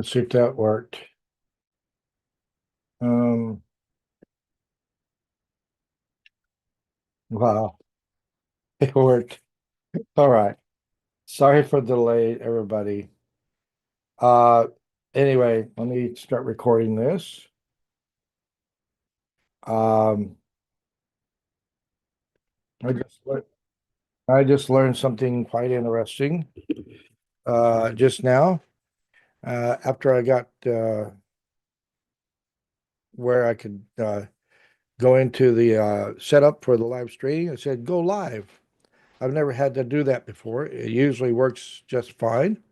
Let's see if that worked. Um, wow, it worked. All right. Sorry for the delay, everybody. Uh, anyway, let me start recording this. Um, I just lear- I just learned something quite interesting just now. After I got where I could go into the setup for the live stream, it said go live. I've never had to do that before. It usually works just fine.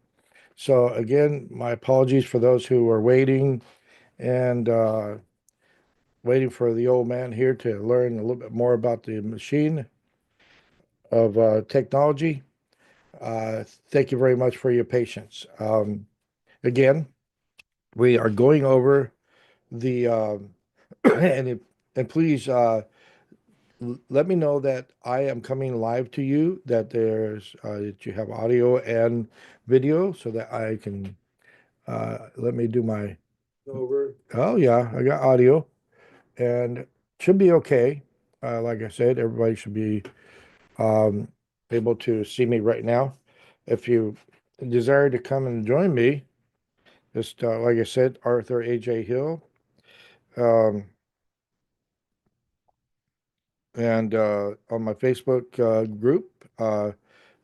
So again, my apologies for those who are waiting and waiting for the old man here to learn a little bit more about the machine of technology. Thank you very much for your patience. Again, we are going over the and and please let me know that I am coming live to you. That you have audio and video, so that I can let me do my over. Oh yeah, I got audio and should be okay. Like I said, everybody should be um, able to see me right now. If you desire to come and join me, just like I said, Arthur A.J. Hill, um, and on my Facebook group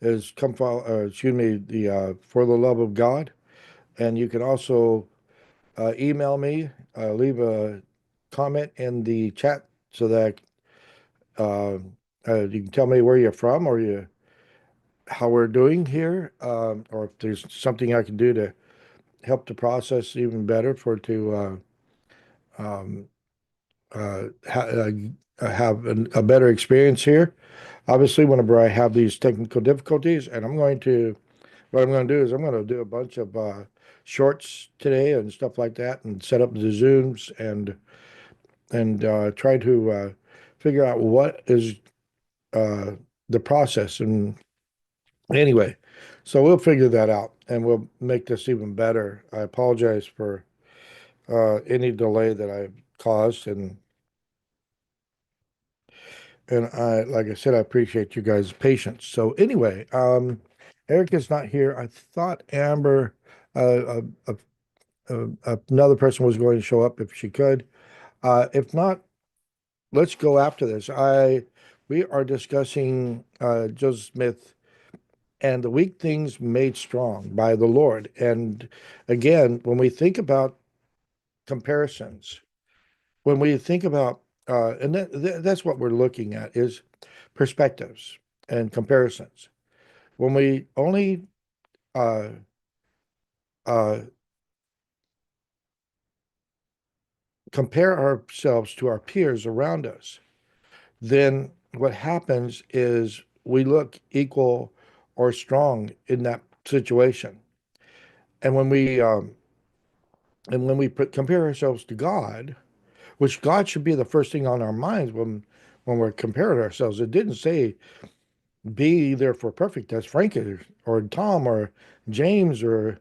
is come follow. Excuse me, the For the Love of God, and you can also email me, leave a comment in the chat so that uh, you can tell me where you're from or how we're doing here, or if there's something I can do to help the process even better for to um, have a better experience here. Obviously, whenever I have these technical difficulties, and what I'm going to do is I'm going to do a bunch of shorts today and stuff like that, and set up the Zooms and try to figure out what is uh, the process. And anyway, so we'll figure that out and we'll make this even better. I apologize for any delay that I've caused, and like I said, I appreciate you guys' patience. So anyway, Eric is not here. I thought Amber, another person was going to show up if she could. If not, let's go after this. We are discussing Joseph Smith and the weak things made strong by the Lord. And again, when we think about comparisons, when we think about and that's what we're looking at is perspectives and comparisons. When we only uh, uh, compare ourselves to our peers around us, then what happens is we look equal or strong in that situation. And when we compare ourselves to God, which God should be the first thing on our minds when we're comparing ourselves. It didn't say be therefore perfect as Frank is, or Tom or James or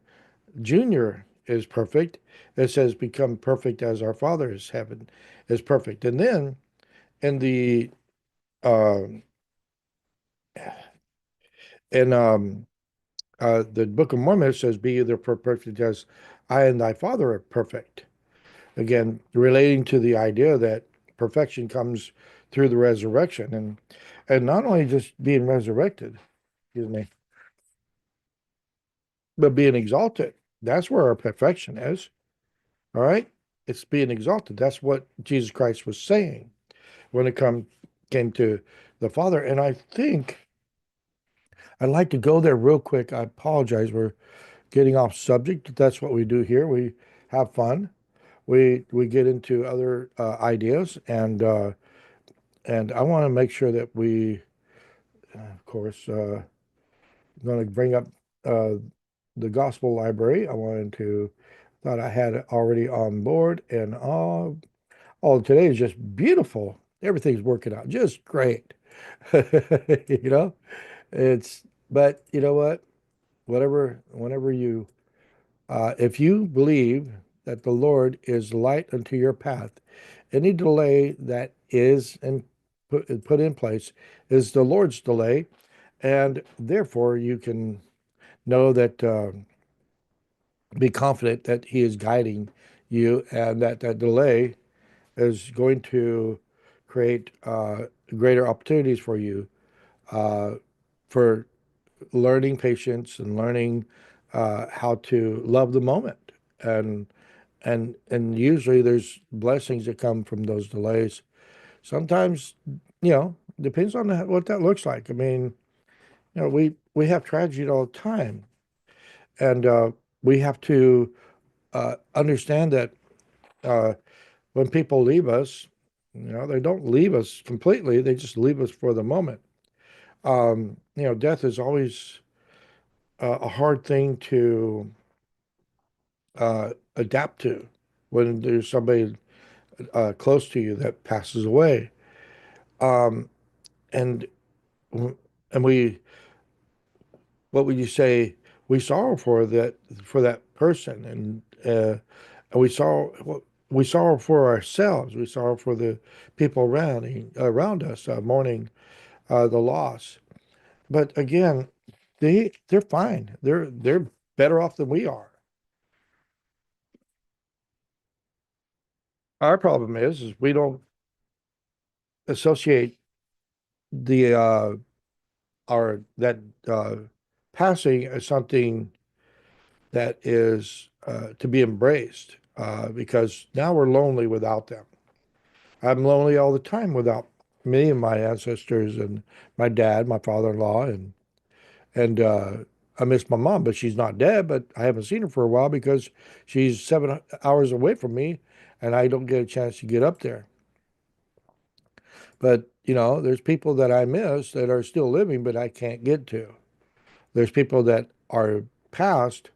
Junior is perfect. It says become perfect as our Father is heaven is perfect. And then in uh, the Book of Mormon it says be therefore perfect as I and thy Father are perfect. Again, relating to the idea that perfection comes through the resurrection and not only just being resurrected, excuse me, but being exalted. That's where our perfection is. All right. It's being exalted. That's what Jesus Christ was saying when it came to the Father. And I think I'd like to go there real quick. I apologize. We're getting off subject, but that's what we do here. We have fun. We get into other ideas and I want to make sure that of course, going to bring up uh, the gospel library. Thought I had it already on board, and today is just beautiful. Everything's working out just great. You know, it's, but you know what? Whenever you If you believe that the Lord is light unto your path, any delay that is put in place is the Lord's delay, and therefore you can know that be confident that He is guiding you, and that that delay is going to create greater opportunities for you uh, for learning patience and learning how to love the moment. And and usually there's blessings that come from those delays. Sometimes, depends on what that looks like. I mean, we have tragedy all the time, and we have to understand that uh, when people leave us, they don't leave us completely. They just leave us for the moment. Death is always a hard thing to adapt to when there's somebody close to you that passes away. Um, and and what would you say? We sorrow for that person, and we sorrow for ourselves. We sorrow for the people around us, mourning the loss. But again, they're fine. They're better off than we are. Our problem is we don't associate the our that uh, passing as something that is to be embraced because now we're lonely without them. I'm lonely all the time without many of my ancestors and my dad, my father-in-law, and I miss my mom, but she's not dead. But I haven't seen her for a while because she's 7 hours away from me, and I don't get a chance to get up there. But there's people that I miss that are still living, but I can't get to. There's people that are past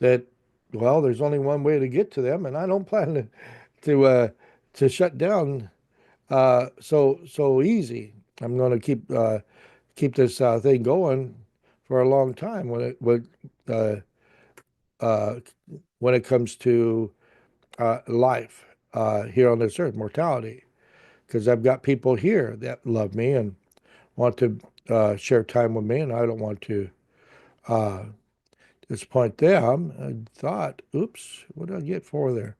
that, well, there's only one way to get to them, and I don't plan to uh, to shut down so easy. I'm going to keep this thing going for a long time uh, uh, when it comes to life here on this earth, mortality, because I've got people here that love me and want to share time with me, and I don't want to uh, disappoint them. I thought, oops, what did I get for there?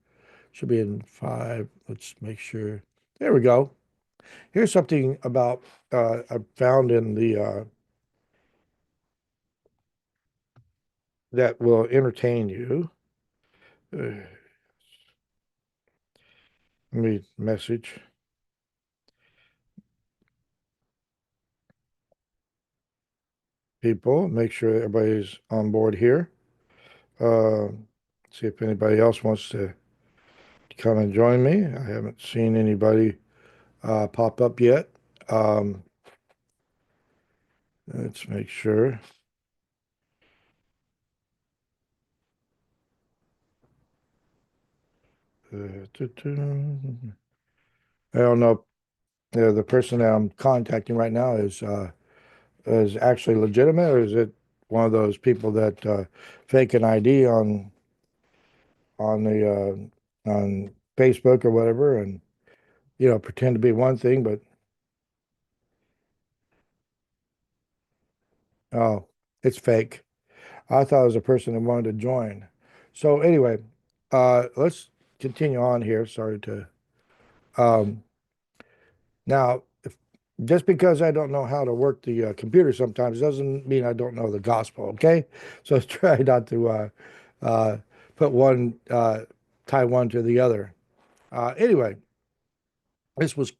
Should be in five. Let's make sure. There we go. Here's something about I found in the that will entertain you. Let me message people, make sure everybody's on board here. Uh, See if anybody else wants to come and join me. I haven't seen anybody pop up yet. Um, let's make sure. I don't know. The person that I'm contacting right now is actually legitimate, or is it one of those people that fake an ID on Facebook or whatever, and pretend to be one thing, but oh, it's fake. I thought it was a person that wanted to join. So anyway, let's continue on here. Sorry to um, now. If, just because I don't know how to work the computer sometimes doesn't mean I don't know the gospel. Okay, so try not to uh, put one tie one to the other. Anyway, this was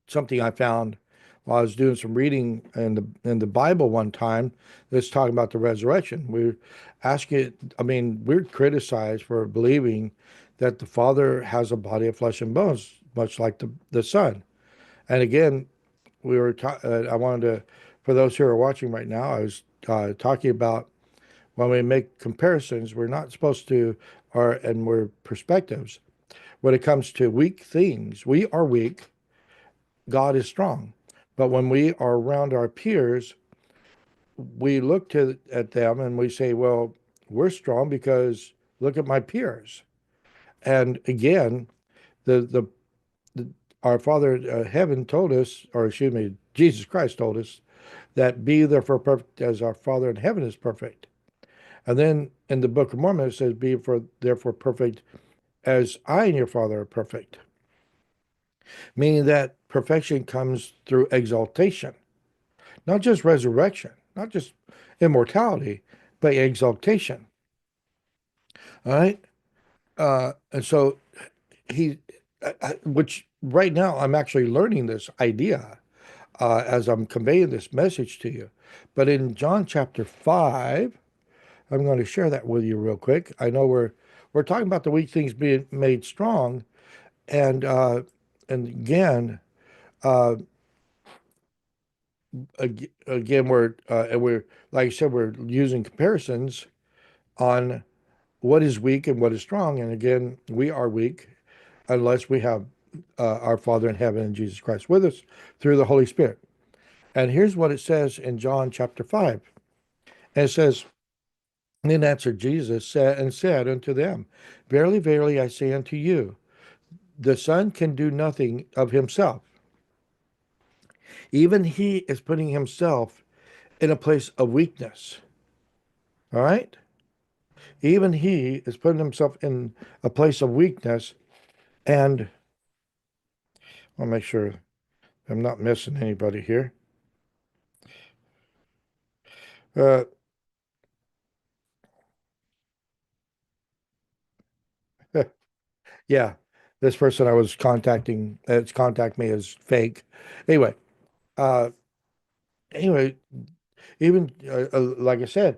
something I found while I was doing some reading in the Bible one time that's talking about the resurrection. We're asking, I mean, we're criticized for believing that the Father has a body of flesh and bones, much like the Son. And again, I wanted to, for those who are watching right now, I was talking about when we make comparisons, we're not supposed to, and we're perspectives. When it comes to weak things, we are weak, God is strong. But when we are around our peers, we look at them and we say, well, we're strong because Look at my peers. And again, the the, our Father heaven told us, or excuse me, Jesus Christ told us that be therefore perfect as our Father in heaven is perfect. And then in the Book of Mormon it says, be for therefore perfect as I and your Father are perfect. Meaning that perfection comes through exaltation, not just resurrection, not just immortality, but exaltation. All right. And so he, which right now I'm actually learning this idea as I'm conveying this message to you. But in John chapter 5, I'm going to share that with you real quick. I know we're talking about the weak things being made strong, and again, uh, again we're like I said, we're using comparisons on what is weak and what is strong. And again, we are weak unless we have our Father in heaven and Jesus Christ with us through the Holy Spirit. And here's what it says in John chapter 5. And it says, then answered Jesus said unto them, verily, verily, I say unto you, the Son can do nothing of himself. Even he is putting himself in a place of weakness. All right? Even he is putting himself in a place of weakness. And I'll make sure I'm not missing anybody here. Uh, yeah, this person I was contacting, it's contact me is fake. Anyway, uh, anyway, even like I said,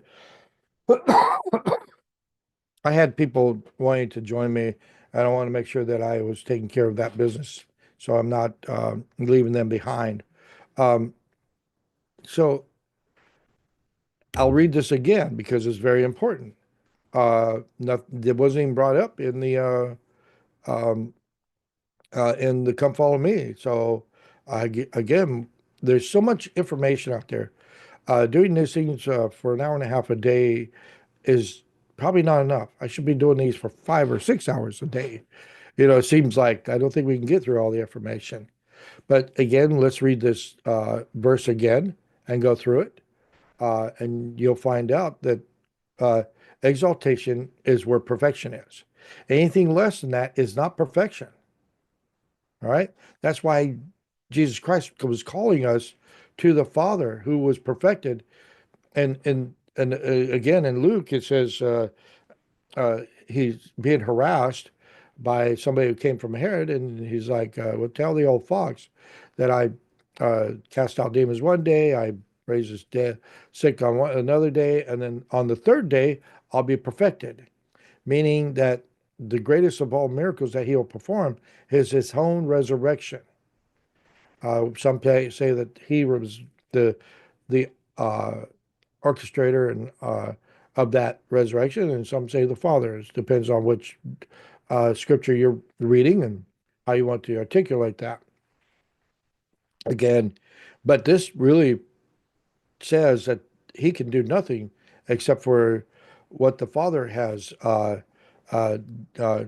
I had people wanting to join me, and I want to make sure that I was taking care of that business, so I'm not leaving them behind. Um, so I'll read this again because it's very important. It wasn't even brought up um, in the Come Follow Me. So again, there's so much information out there. Doing these things for an hour and a half a day is probably not enough. I should be doing these for 5 or 6 hours a day. It seems like I don't think we can get through all the information. But again, let's read this verse again and go through it. And you'll find out that uh, exaltation is where perfection is. Anything less than that is not perfection. All right. That's why Jesus Christ was calling us to the Father who was perfected. And again in Luke it says he's being harassed by somebody who came from Herod, and he's like, "Well, tell the old fox that I cast out demons one day, I raised his dead sick on another day, and then on the third day I'll be perfected." Meaning that the greatest of all miracles that he'll perform is his own resurrection. Some say that he was the orchestrator and of that resurrection, and some say the Father. It depends on which scripture you're reading and how you want to articulate that. Again, but this really says that he can do nothing except for what the Father uh, uh,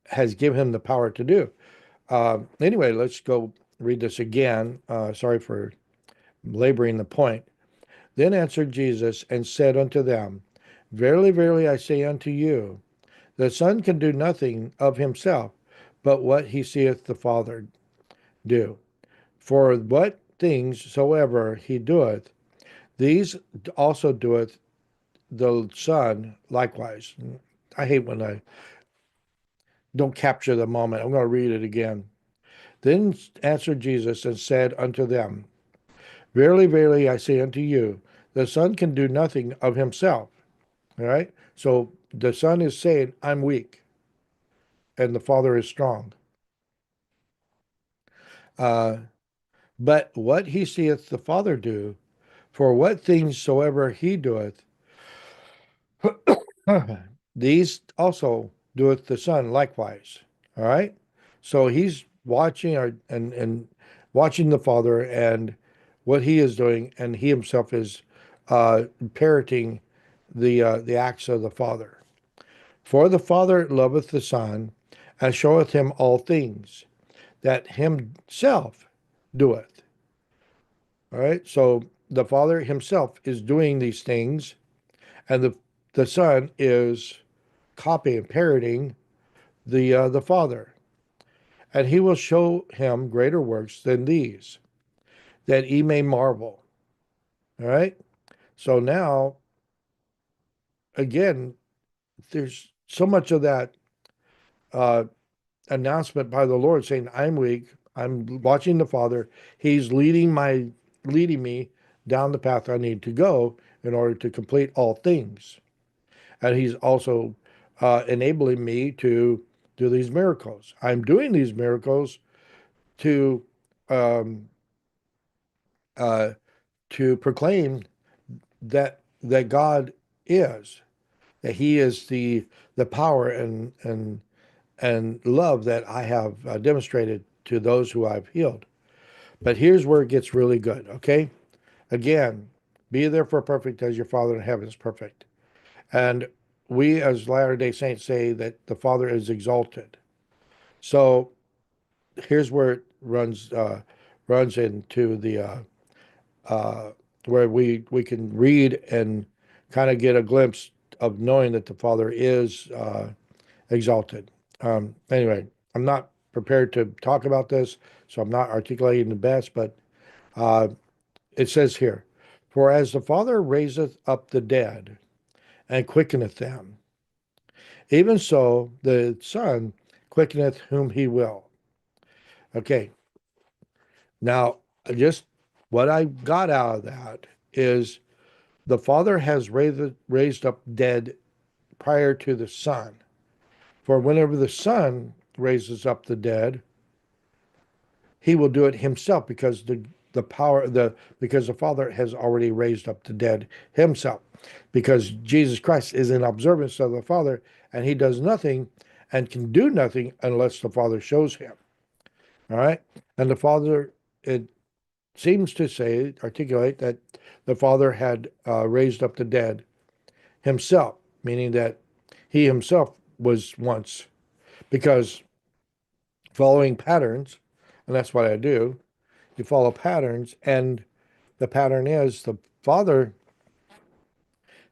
has given him the power to do. Anyway, let's go read this again. Sorry for laboring the point. Then answered Jesus and said unto them, verily, verily, I say unto you, the Son can do nothing of himself, but what he seeth the Father do. For what things soever he doeth, these also doeth the Son likewise. I hate when I don't capture the moment. I'm going to read it again. Then answered Jesus and said unto them, verily, verily, I say unto you, the Son can do nothing of himself. All right. So the Son is saying, I'm weak, and the Father is strong. Uh, but what he seeth the Father do, for what things soever he doeth, these also doeth the Son likewise. All right. So he's watching and watching the Father and what he is doing, and he himself is parroting the acts of the Father. For the Father loveth the Son, and showeth him all things that himself doeth. All right. So the Father himself is doing these things, and the Son is copying, parroting the Father. And he will show him greater works than these, that he may marvel. All right. So now, again, there's so much of that uh, announcement by the Lord saying, I'm weak. I'm watching the Father. He's leading me down the path I need to go in order to complete all things. And he's also enabling me to do these miracles. I'm doing these miracles to um, uh, to proclaim that God is, that He is the power and love that I have demonstrated to those who I've healed. But here's where it gets really good. Okay, again, be therefore perfect as your Father in heaven is perfect. And we as Latter-day Saints say that the Father is exalted. So here's where it runs into the uh, where we can read and kind of get a glimpse of knowing that the Father is exalted. Anyway, I'm not prepared to talk about this, so I'm not articulating the best, but uh, it says here, for as the Father raiseth up the dead and quickeneth them, even so the Son quickeneth whom he will. Okay, now just what I got out of that is the Father has raised up dead prior to the Son. For whenever the Son raises up the dead, he will do it himself because the power the because the Father has already raised up the dead himself. Because Jesus Christ is in observance of the Father, and he does nothing and can do nothing unless the Father shows him. All right. And the Father, it seems to say, articulate that the Father had raised up the dead himself, meaning that he himself was once, because following patterns, and that's what I do, you follow patterns, and the pattern is the Father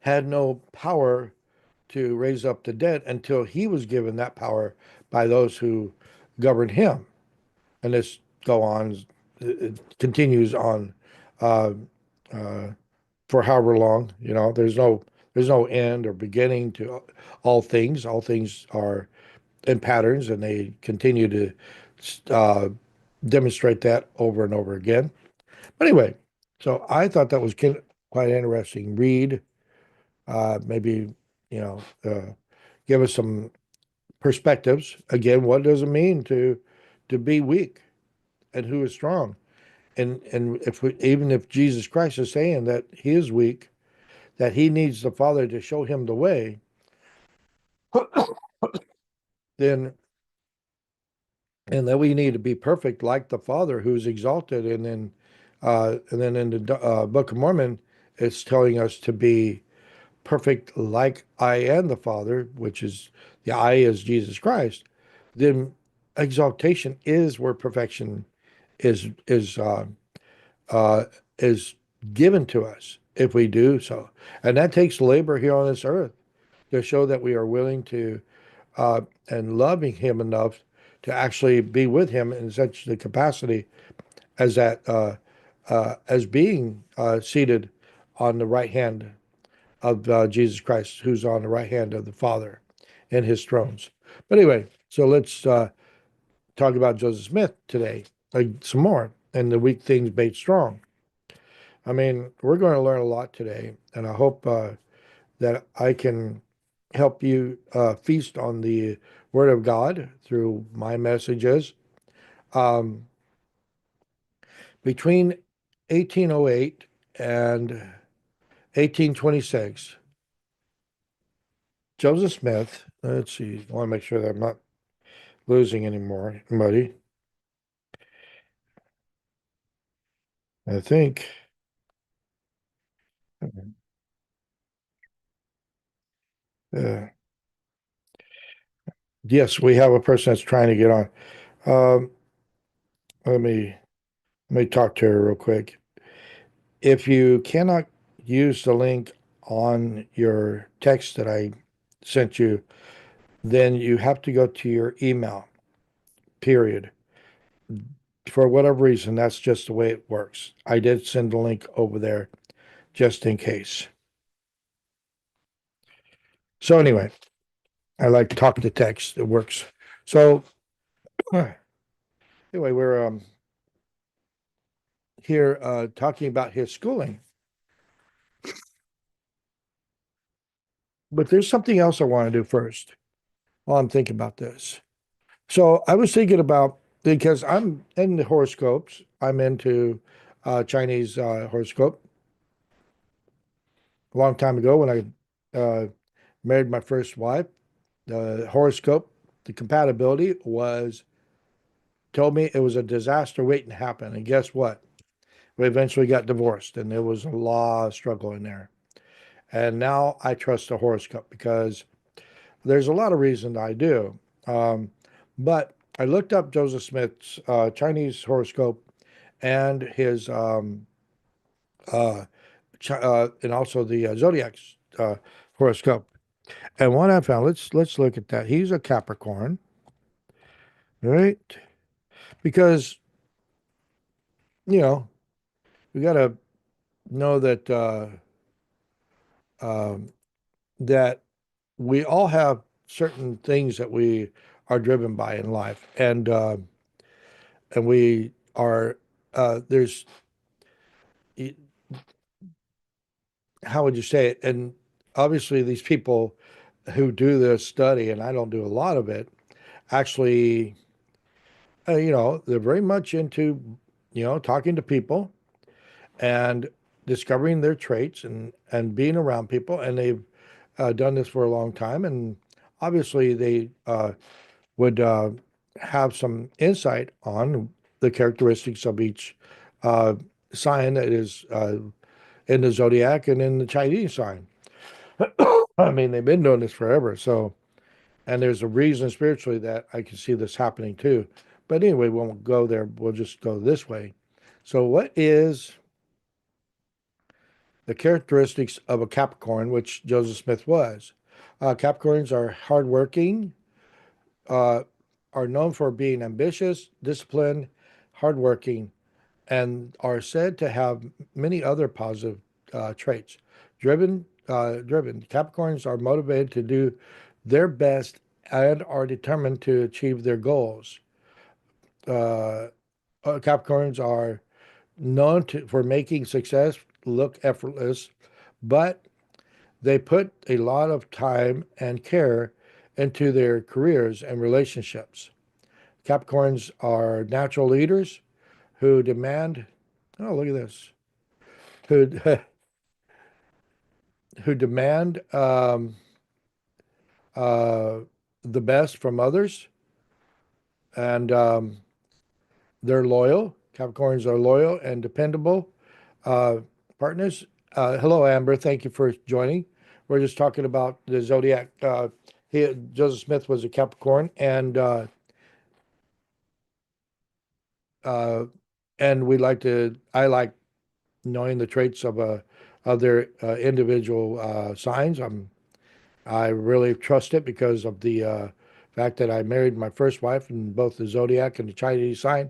had no power to raise up the dead until he was given that power by those who governed him. And this go on, it continues on uh, uh, for however long. There's no end or beginning to all things. All things are in patterns, and they continue to uh, demonstrate that over and over again. But anyway, so I thought that was quite interesting. Read, maybe, you know, give us some perspectives. Again, what does it mean to be weak and who is strong? And if we, even if Jesus Christ is saying that he is weak, that he needs the Father to show him the way, then and that we need to be perfect like the Father who's exalted. And then in the Book of Mormon, it's telling us to be perfect like I am the Father, which is the I is Jesus Christ. Then exaltation is where perfection is is uh, uh, is given to us if we do so, and that takes labor here on this earth to show that we are willing to and loving Him enough to actually be with Him in such the capacity as that as being seated on the right hand of Jesus Christ, who's on the right hand of the Father in His thrones. But anyway, so let's talk about Joseph Smith today, some more, and the weak things made strong. I mean, we're going to learn a lot today, and I hope that I can help you feast on the Word of God through my messages. Um, Between 1808 and 1826, Joseph Smith, let's see, I want to make sure that I'm not losing anybody. I think, uh, Yes, we have a person that's trying to get on. Um, let me let me talk to her real quick. If you cannot use the link on your text that I sent you, then you have to go to your email, period. For whatever reason, that's just the way it works. I did send the link over there just in case. So anyway, I like to talk to text. It works. So anyway, we're here talking about his schooling, but there's something else I want to do first while I'm thinking about this. So I was thinking about because I'm in the horoscopes. I'm into Chinese horoscope. A long time ago, when I married my first wife, the horoscope, the compatibility was told me it was a disaster waiting to happen. And guess what? We eventually got divorced, and there was a lot of struggle in there. And now I trust the horoscope because there's a lot of reasons I do. Um, but I looked up Joseph Smith's Chinese horoscope and his uh, and also the zodiac uh, horoscope. And what I found, let's look at that. He's a Capricorn, right? Because you know we got to know that um, that we all have certain things that we are driven by in life, and we are there's how would you say it? And obviously, these people who do this study, and I don't do a lot of it, actually, they're very much into, talking to people and discovering their traits and being around people. And they've done this for a long time. And obviously, they would have some insight on the characteristics of each uh, sign that is in the zodiac and in the Chinese sign. I mean, they've been doing this forever. So, and there's a reason spiritually that I can see this happening too. But anyway, we won't go there. We'll just go this way. So, what is the characteristics of a Capricorn, which Joseph Smith was? Capricorns are hardworking, uh, are known for being ambitious, disciplined, hardworking, and are said to have many other positive traits. Driven. Capricorns are motivated to do their best and are determined to achieve their goals. Uh, Capricorns are known for making success look effortless, but they put a lot of time and care into their careers and relationships. Capricorns are natural leaders who demand, oh, look at this, who who demand uh, the best from others, and they're loyal. Capricorns are loyal and dependable uh, partners. Hello, Amber. Thank you for joining. We're just talking about the zodiac. Joseph Smith was a Capricorn, uh, and we like to. I like knowing the traits of their individual signs. I really trust it because of the fact that I married my first wife in both the zodiac and the Chinese sign.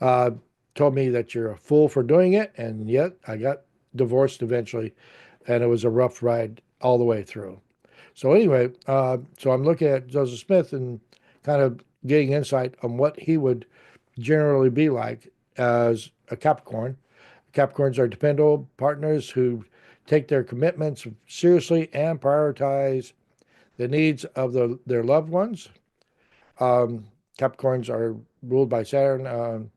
Uh, Told me that you're a fool for doing it, and yet I got divorced eventually, and it was a rough ride all the way through. So anyway, so I'm looking at Joseph Smith and kind of getting insight on what he would generally be like as a Capricorn. Capricorns are dependable partners who take their commitments seriously and prioritize the needs of their loved ones. Capricorns are ruled by Saturn.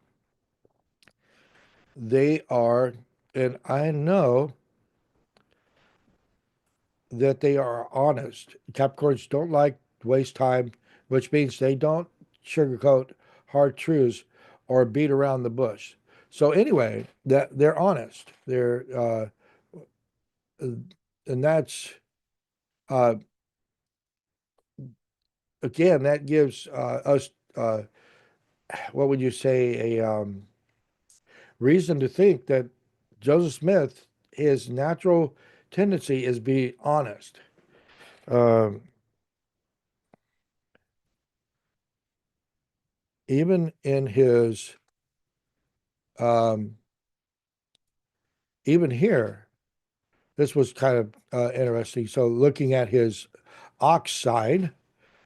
They are, and I know that they are honest. Capricorns don't like to waste time, which means they don't sugarcoat hard truths or beat around the bush. So anyway, that they're honest. And that's uh, again, that gives us, what would you say, a reason to think that Joseph Smith, his natural tendency is be honest. Um, even in his, um, even here, this was kind of interesting. So looking at his ox side,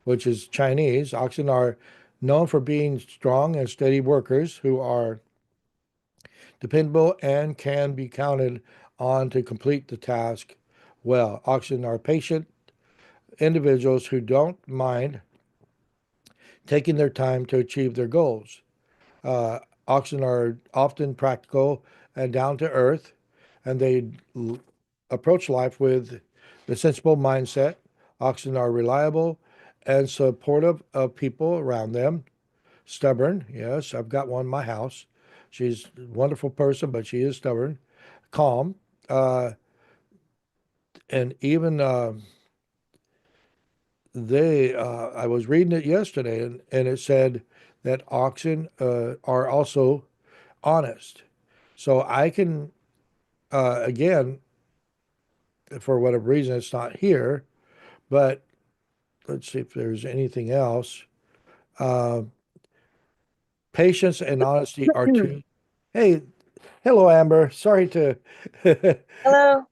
which is Chinese, oxen are known for being strong and steady workers who are dependable and can be counted on to complete the task well. Oxen are patient individuals who don't mind taking their time to achieve their goals. Uh, Oxen are often practical and down to earth, and they approach life with the sensible mindset. Oxen are reliable and supportive of people around them. Stubborn, yes, I've got one in my house. She's a wonderful person, but she is stubborn. Calm, uh, and even I was reading it yesterday, and it said that oxen are also honest. So I can, again, for whatever reason, it's not here, but let's see if there's anything else. Uh, Patience and honesty are two. Hey, hello, Amber. Sorry to Hello.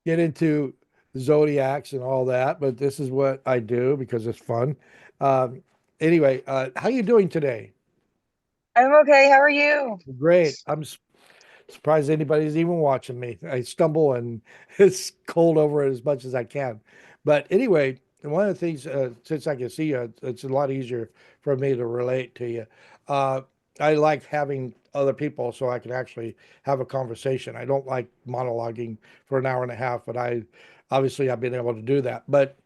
get into zodiacs and all that, but this is what I do because it's fun. Um, anyway, how you doing today? I'm okay. How are you? Great. Surprised anybody's even watching me. I stumble and it's cold over it as much as I can. But anyway, one of the things, since I can see you, it's a lot easier for me to relate to you. Uh, I like having other people so I can actually have a conversation. I don't like monologuing for an hour and a half, but obviously I've been able to do that. But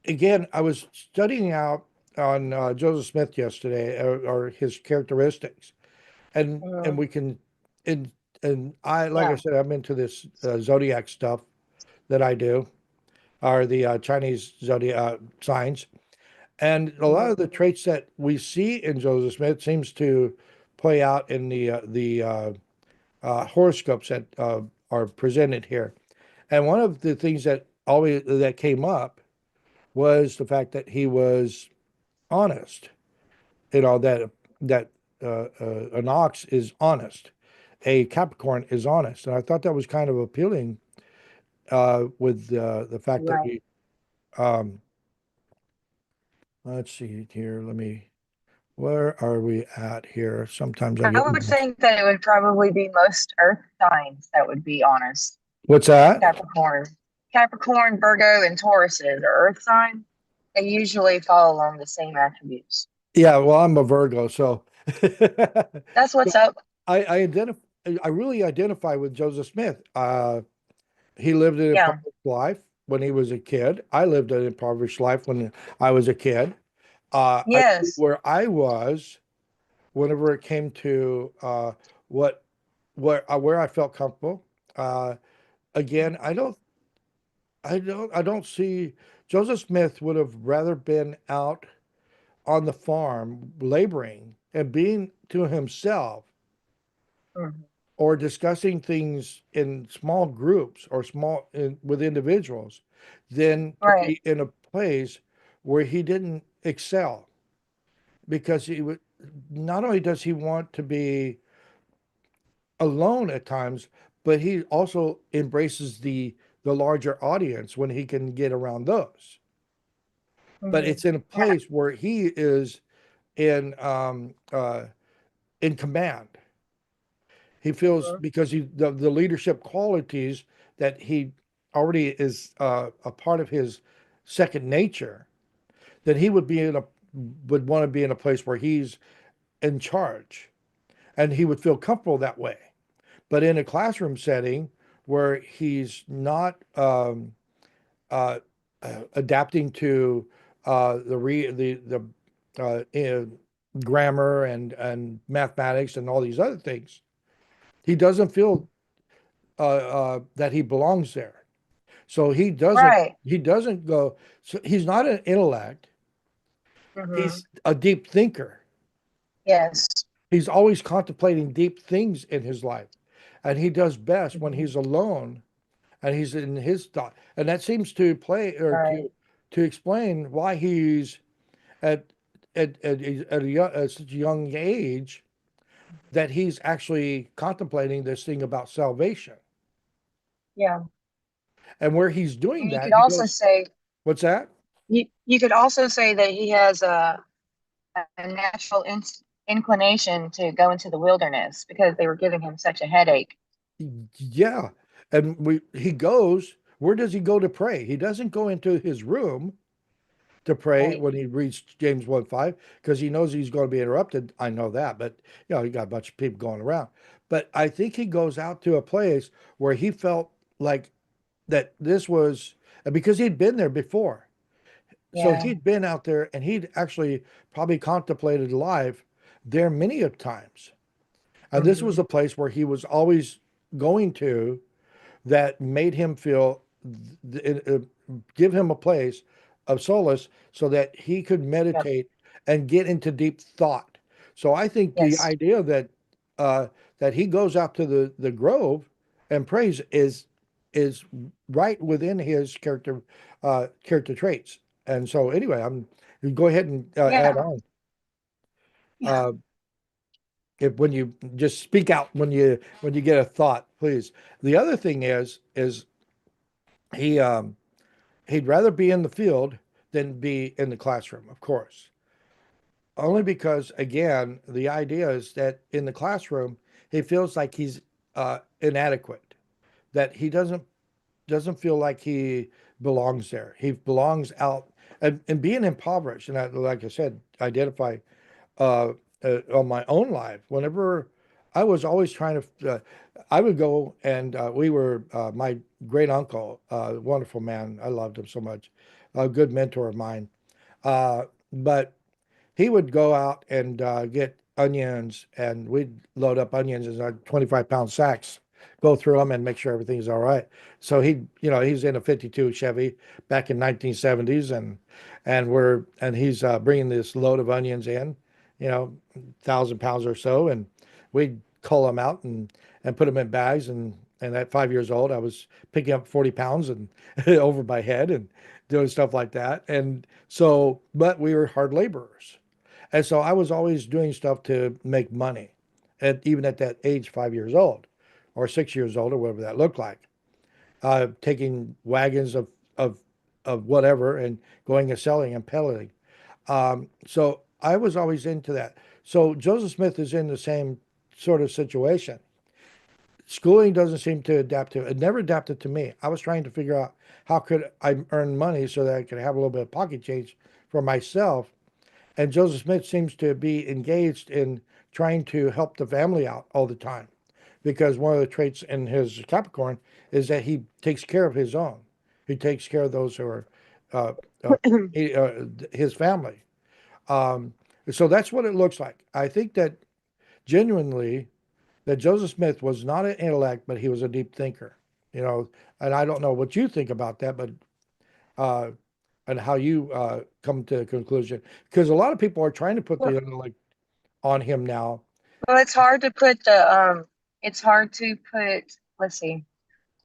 again, I was studying out on Joseph Smith yesterday, or his characteristics, and Mhm. we can and and I, like I Yeah. said, I'm into this zodiac stuff that I do, are the Chinese zodiac signs, and a lot Mhm. of the traits that we see in Joseph Smith seems to play out in the horoscopes that are presented here. And one of the things that always that came up was the fact that he was honest. That an ox is honest, a Capricorn is honest, and I thought that was kind of appealing with the fact that Right. we. Let's see here. Where are we at here? Sometimes I I get would lost. think that it would probably be most earth signs that would be honest. What's that? Capricorn. Capricorn, Virgo, and Tauruses are earth signs. They usually fall along the same attributes. Yeah, well, I'm a Virgo, so That's what's up. I identify. I really identify with Joseph Smith. He lived an Yeah. impoverished life when he was a kid. I lived an impoverished life when I was a kid. I knew Yes. where I was whenever it came to what where I felt comfortable. Uh, Again, I don't see Joseph Smith would have rather been out on the farm laboring and being to himself Mhm. or discussing things in small groups or with individuals than to Right. be in a place where he didn't excel because he would not only does he want to be alone at times, but he also embraces the larger audience when he can get around those. But Mhm. it's in a Yeah. place where he is in in command. He feels Mhm. because the leadership qualities that he already is a part of his second nature, that he would want to be in a place where he's in charge, and he would feel comfortable that way. But in a classroom setting where he's not adapting to the grammar and mathematics and all these other things, he doesn't feel that he belongs there. So Right. he doesn't go. So he's not an intellect. Mm-hmm. He's a deep thinker. Yes. He's always contemplating deep things in his life. And he does best when Mhm. he's alone and he's in his thought. And that seems to play or Right. to explain why he's at at such a young age that he's actually contemplating this thing about salvation. Yeah. And where he's doing And you that, could he also goes, say what's that? you could also say that he has a natural inclination to go into the wilderness because they were giving him such a headache. Yeah. And he goes, where does he go to pray? He doesn't go into his room to pray Right. when he reads James 1:5 because he knows he's going to be interrupted. I know that, but he got a bunch of people going around. But I think he goes out to a place where he felt like that this was because he'd been there before. So Yeah. he'd been out there and he'd actually probably contemplated life there many of times. And this was Hmm. a place where he was always going to that made him feel, give him a place of solace so that he could Yep. meditate and get into deep thought. So I think the Yes. idea uh, that he goes out to the grove and prays is right within his character traits. And so anyway, I'm you go ahead and add Yeah. on. Yeah. Uh, if when you just speak out when you get a thought, please. The other thing is he he'd rather be in the field than be in the classroom, of course. Only because, again, the idea is that in the classroom, he feels like he's inadequate, that he doesn't feel like he belongs there. He belongs out and being impoverished. And like I said, identify uh, on my own life. Whenever I was always trying to, I would go and we were my great uncle, wonderful man. I loved him so much, a good mentor of mine. But he would go out and get onions, and we'd load up onions in like 25-pound sacks, go through them and make sure everything's all right. So he's in a 52 Chevy back in 1970s, and he's bringing this load of onions in, 1,000 pounds or so, and we'd cull them out and put them in bags, and at 5 years old, I was picking up 40 pounds and over my head and doing stuff like that. And so, but we were hard laborers. And so I was always doing stuff to make money, even at that age, 5 years old or 6 years old or whatever that looked like. Taking wagons of whatever and going and selling and peddling. So I was always into that. So Joseph Smith is in the same sort of situation. Schooling doesn't seem to adapt to it. It never adapted to me. I was trying to figure out how could I earn money so that I could have a little bit of pocket change for myself. And Joseph Smith seems to be engaged in trying to help the family out all the time because one of the traits in his Capricorn is that he takes care of his own. He takes care of those who are uh, uh, his family. Um, so that's what it looks like. I think that genuinely that Joseph Smith was not an intellect, but he was a deep thinker. You know, and I don't know what you think about that, but uh, and how you come to a conclusion because a lot of people are trying to put Well, the intellect on him now. well, it's hard to put it's hard to put, let's see.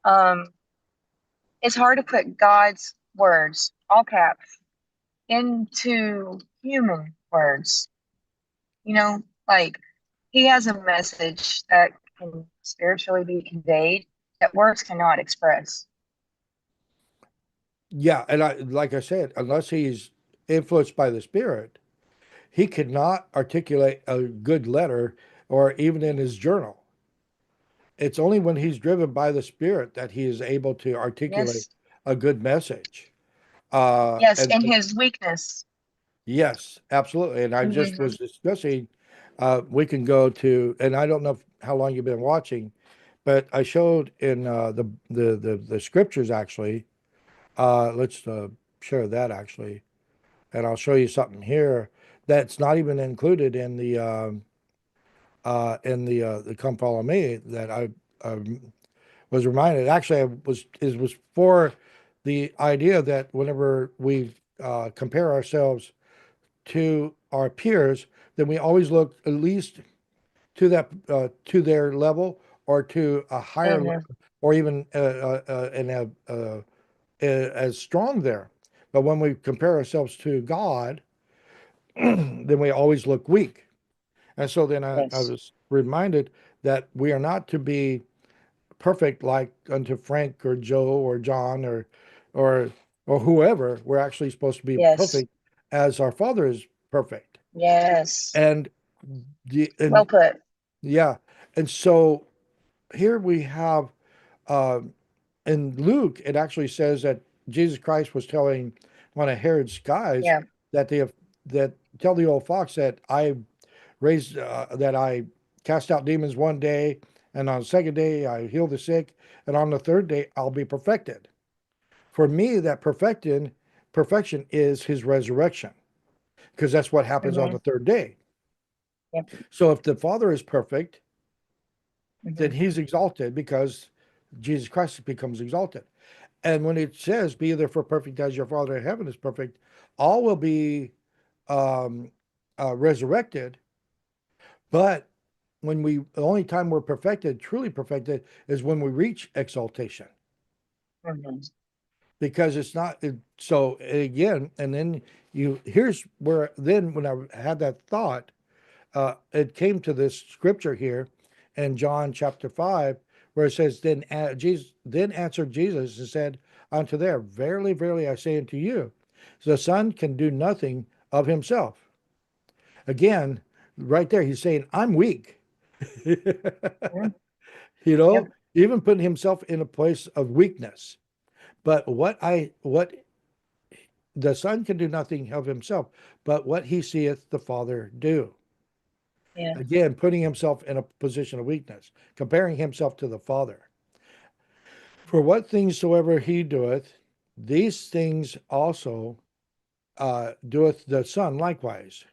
Um, it's hard to put God's words, all caps, into human words. You know, like he has a message that can spiritually be conveyed that words cannot express. Yeah, and like I said, unless he's influenced by the Spirit, he could not articulate a good letter or even in his journal. It's only when he's driven by the Spirit that he is able to articulate Yes. a good message. Yes, And in his weakness. yes, absolutely. And I just Hmm. was discussing, we can go to, and I don't know how long you've been watching, but I showed in the scriptures actually. Let's share that actually, and I'll show you something here that's not even included in the Come Follow Me that I was reminded. Actually, I was it was for the idea that whenever we compare ourselves to our peers, then we always look at least to that to their level or to a higher Hmm. level or even as strong there. But when we compare ourselves to God, then we always look weak. And so then I Yes. was reminded that we are not to be perfect like unto Frank or Joe or John or or whoever. We're actually supposed to be Yes. perfect as our Father is perfect. Yes. And the Well and put. yeah, and so here we have in Luke, it actually says that Jesus Christ was telling one of Herod's guys Yeah. that they have that tell the old fox that I raised that I cast out demons one day, and on the second day I heal the sick, and on the third day I'll be perfected. For me, that perfection is his resurrection, because that's what happens on Hmm. the third day. Yep. So if the Father is perfect, then Hmm. he's exalted because Jesus Christ becomes exalted. And when it says, "Be therefore perfect as your Father in heaven is perfect," all will be um, resurrected. But the only time we're perfected, truly perfected, is when we reach exaltation, Hmm. because it's not. So again, and then here's where then when I had that thought, it came to this scripture here in John chapter 5, where it says, then answered Jesus and said unto them, Verily, verily, I say unto you, the Son can do nothing of himself. Again, right there, he's saying, I'm weak. Hmm. Yep. Even putting himself in a place of weakness. But what the Son can do nothing of himself, but what he seeth the Father do. Yeah. Again, putting himself in a position of weakness, comparing himself to the Father. For what things soever he doeth, these things also doeth the Son likewise.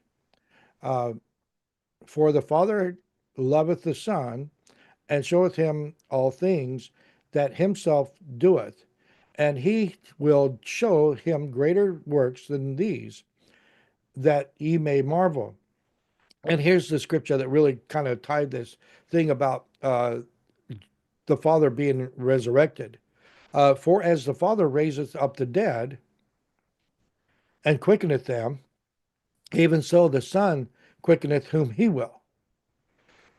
Uh, for the Father loveth the Son, and showeth him all things that himself doeth, and he will show him greater works than these, that ye may marvel. And here's the scripture that really kind of tied this thing about the Father being resurrected. For as the Father raiseth up the dead and quickeneth them, even so the Son quickeneth whom he will.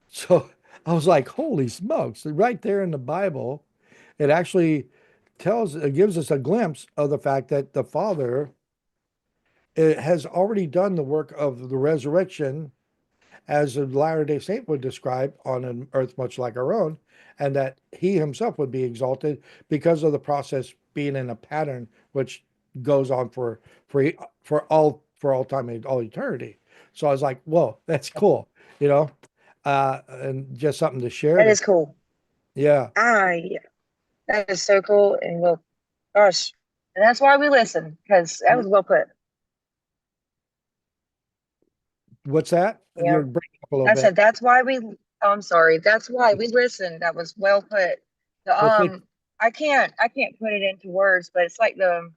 So I was like, holy smokes, right there in the Bible, it actually it gives us a glimpse of the fact that the Father has already done the work of the resurrection, as a Latter-day Saint would describe, on an earth much like our own, and that he himself would be exalted because of the process being in a pattern which goes on for for all time and all eternity. So I was like, whoa, that's cool, you know, and just something to share That there. is cool. Yeah. Yeah. That is so cool. And well, gosh, and that's why we listen, because that was well put. What's that? Yeah. You're breaking up a little I bit. said that's why we. Oh, I'm sorry. That's why we listen. That was well put. The Well, thank I can't put it into words, but it's like the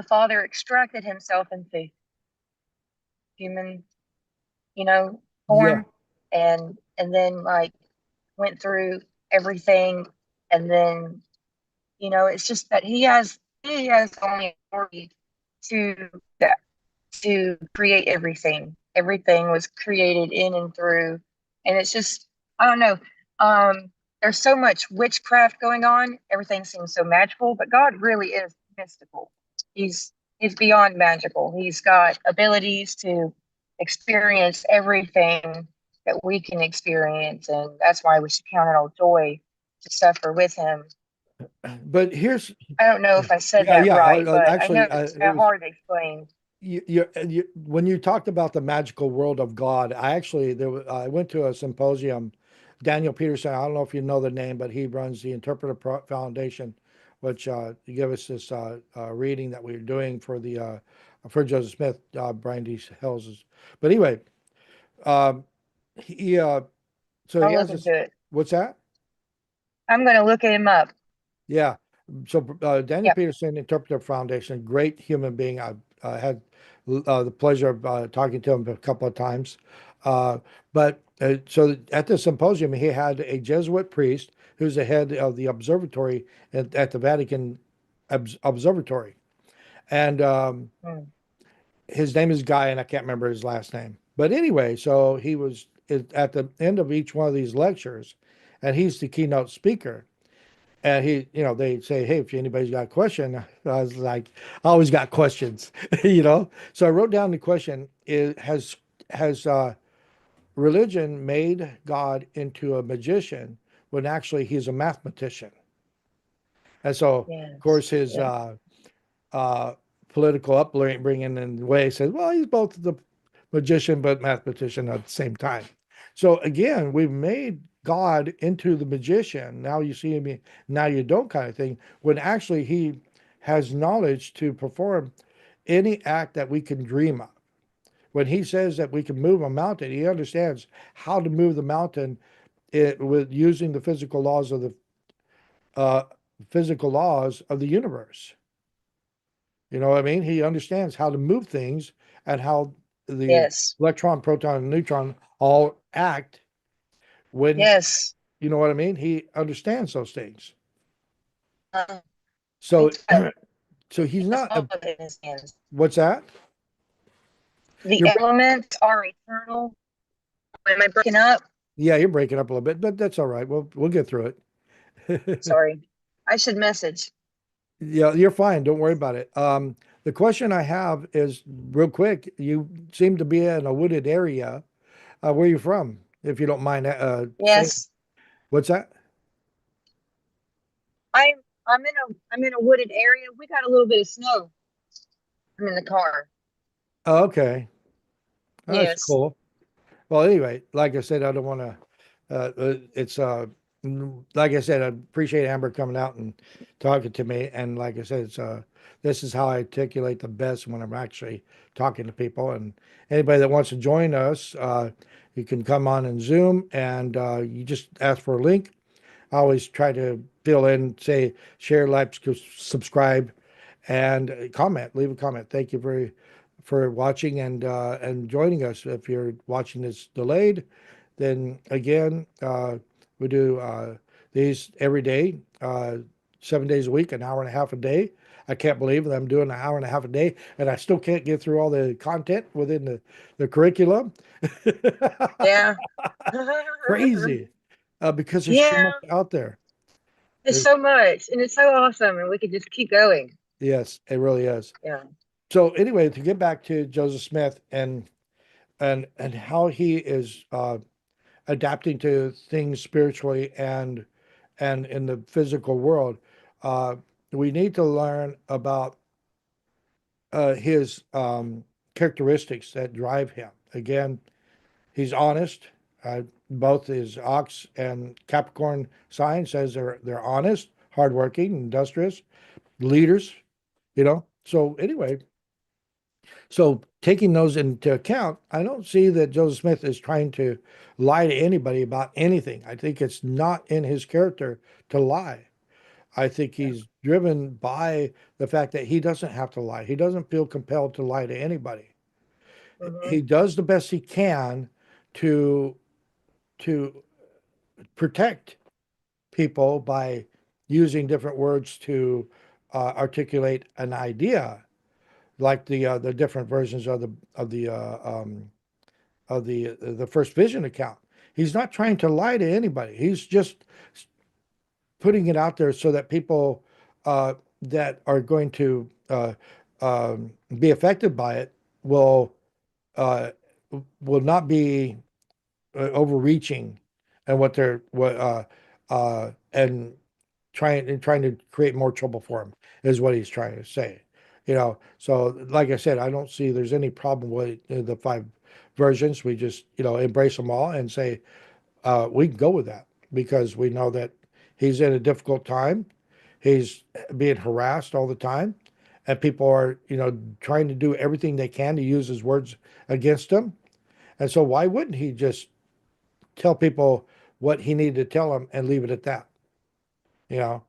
Father extracted himself into human, yeah. form, and then like went through everything, and then it's just that he has only authority to to create everything. Everything was created in and through, and it's just I don't know. There's so much witchcraft going on. Everything seems so magical, but God really is mystical. He's beyond magical. He's got abilities to experience everything that we can experience, and that's why we should count it all joy to suffer with him. But here's, I don't know if I said yeah, that yeah. right, but I know Actually, it's it was hard to explain. when you talked about the magical world of God, I went to a symposium. Daniel Peterson, I don't know if you know the name, but he runs the Foundation, which give us this reading that we are doing for the for Joseph Smith, Brian D. Hills. But anyway, um, he so he I'll has look this. into it. What's that? I'm going to look him up. Yeah. So Daniel Yep. Peterson, Interpretive Foundation, great human being. I've had the pleasure of talking to him a couple of times. So at the symposium, he had a Jesuit priest who's the head of the observatory at the Vatican Observatory. And Mm. his name is Guy, and I can't remember his last name. But anyway, so he was at the end of each one of these lectures, and he's the keynote speaker. And they say, hey, if anybody's got a question, I was like, I always got questions, So I wrote down the question: has religion made God into a magician when actually he's a mathematician? And so, of Yes. course, his Yeah. uh, political upbringing and way says, well, he's both the magician but mathematician at the same time. So again, we've made God into the magician. Now you see me, now you don't kind of thing, when actually he has knowledge to perform any act that we can dream of. When he says that we can move a mountain, he understands how to move the mountain with using the uh, physical laws of the universe. You know what I mean? He understands how to move things and how the Yes. electron, proton, and neutron all act when, Yes. you know what I mean? He understands those things. Uh, So, he's got so he's not all a, of it in his hands. what's that? The You're, elements are eternal. Am I breaking up? yeah, you're breaking up a little bit, but that's all right. We'll get through it. Sorry. I should message. Yeah, you're fine. Don't worry about it. The question I have is real quick. You seem to be in a wooded area. Where are you from? If you don't mind saying, Yes. what's that? I'm in a wooded area. We got a little bit of snow. I'm in the car. Oh, okay. Oh, that's Yes. cool. Well, anyway, like I said, I don't want to. It's like I said, I appreciate Amber coming out and talking to me. And like I said, this is how I articulate the best when I'm actually talking to people. And anybody that wants to join us, you can come on in Zoom, and you just ask for a link. I always try to fill in, say, share, like, subscribe, and comment. Leave a comment. Thank you for watching and joining us. If you're watching this delayed, then again, we do these every day, 7 days a week, an hour and a half a day. I can't believe that I'm doing an hour and a half a day, and I still can't get through all the content within the curriculum. Yeah. Crazy, because there's so much Yeah. out there. It's so much and it's so awesome and we could just keep going. Yes, it really is. Yeah. So anyway, to get back to Joseph Smith and how he is adapting to things spiritually and in the physical world, uh, we need to learn about his characteristics that drive him. Again, he's honest. Both his Ox and Capricorn sign says they're honest, hardworking, industrious leaders. So anyway, so taking those into account, I don't see that Joseph Smith is trying to lie to anybody about anything. I think it's not in his character to lie. I think Yeah. he's driven by the fact that he doesn't have to lie. He doesn't feel compelled to lie to anybody. Hmm. He does the best he can to to protect people by using different words to articulate an idea, like the different versions of the first vision account. He's not trying to lie to anybody. He's just putting it out there so that people that are going to be affected by it will uh, will not be overreaching and and trying to create more trouble for him is what he's trying to say. So like I said, I don't see there's any problem with the five versions. We just embrace them all and say we can go with that because we know that he's in a difficult time. He's being harassed all the time, and people are trying to do everything they can to use his words against him. And so why wouldn't he just tell people what he needed to tell them and leave it at that? You know,